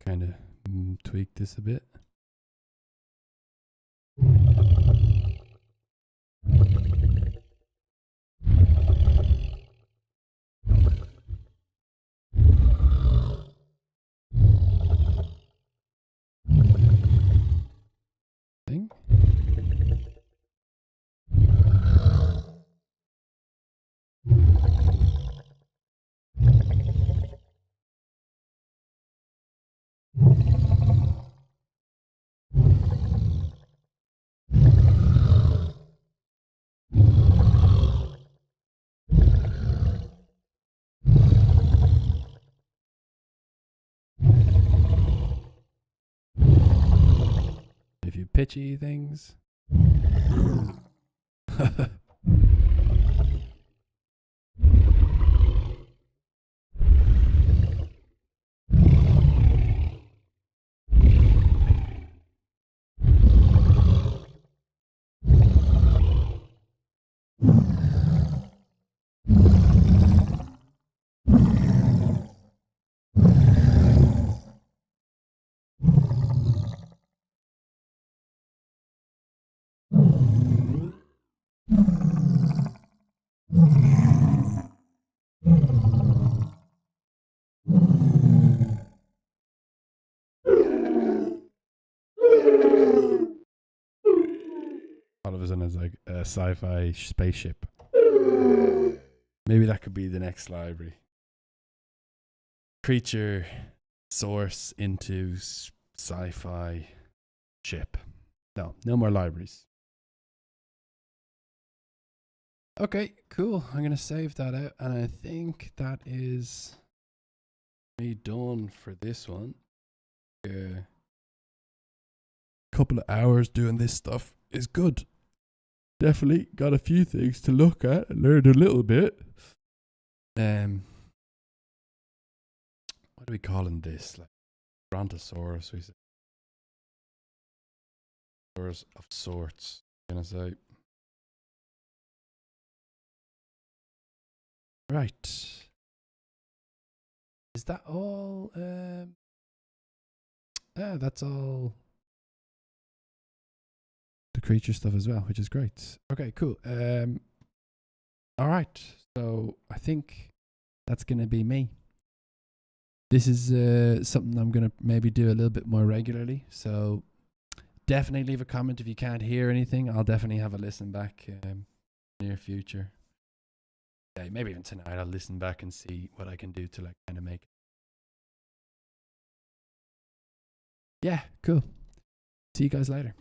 Kind of tweak this a bit. Thing. A few pitchy things. All of a sudden it's like a sci-fi spaceship. Maybe that could be the next library. Creature source into sci-fi ship. No more libraries. Okay, cool. I'm gonna save that out, and I think that is me done for this one. Couple of hours doing this stuff is good. Definitely got a few things to look at and learned a little bit. What are we calling this? Like Brontosaurus, we say. Of sorts, gonna say. Right. Is that all? That's all. The creature stuff as well, which is great. Okay, cool. All right. So I think that's gonna be me. This is something I'm gonna maybe do a little bit more regularly. So definitely leave a comment if you can't hear anything. I'll definitely have a listen back near future. Yeah, maybe even tonight I'll listen back and see what I can do to like kind of make it. Yeah, cool. See you guys later.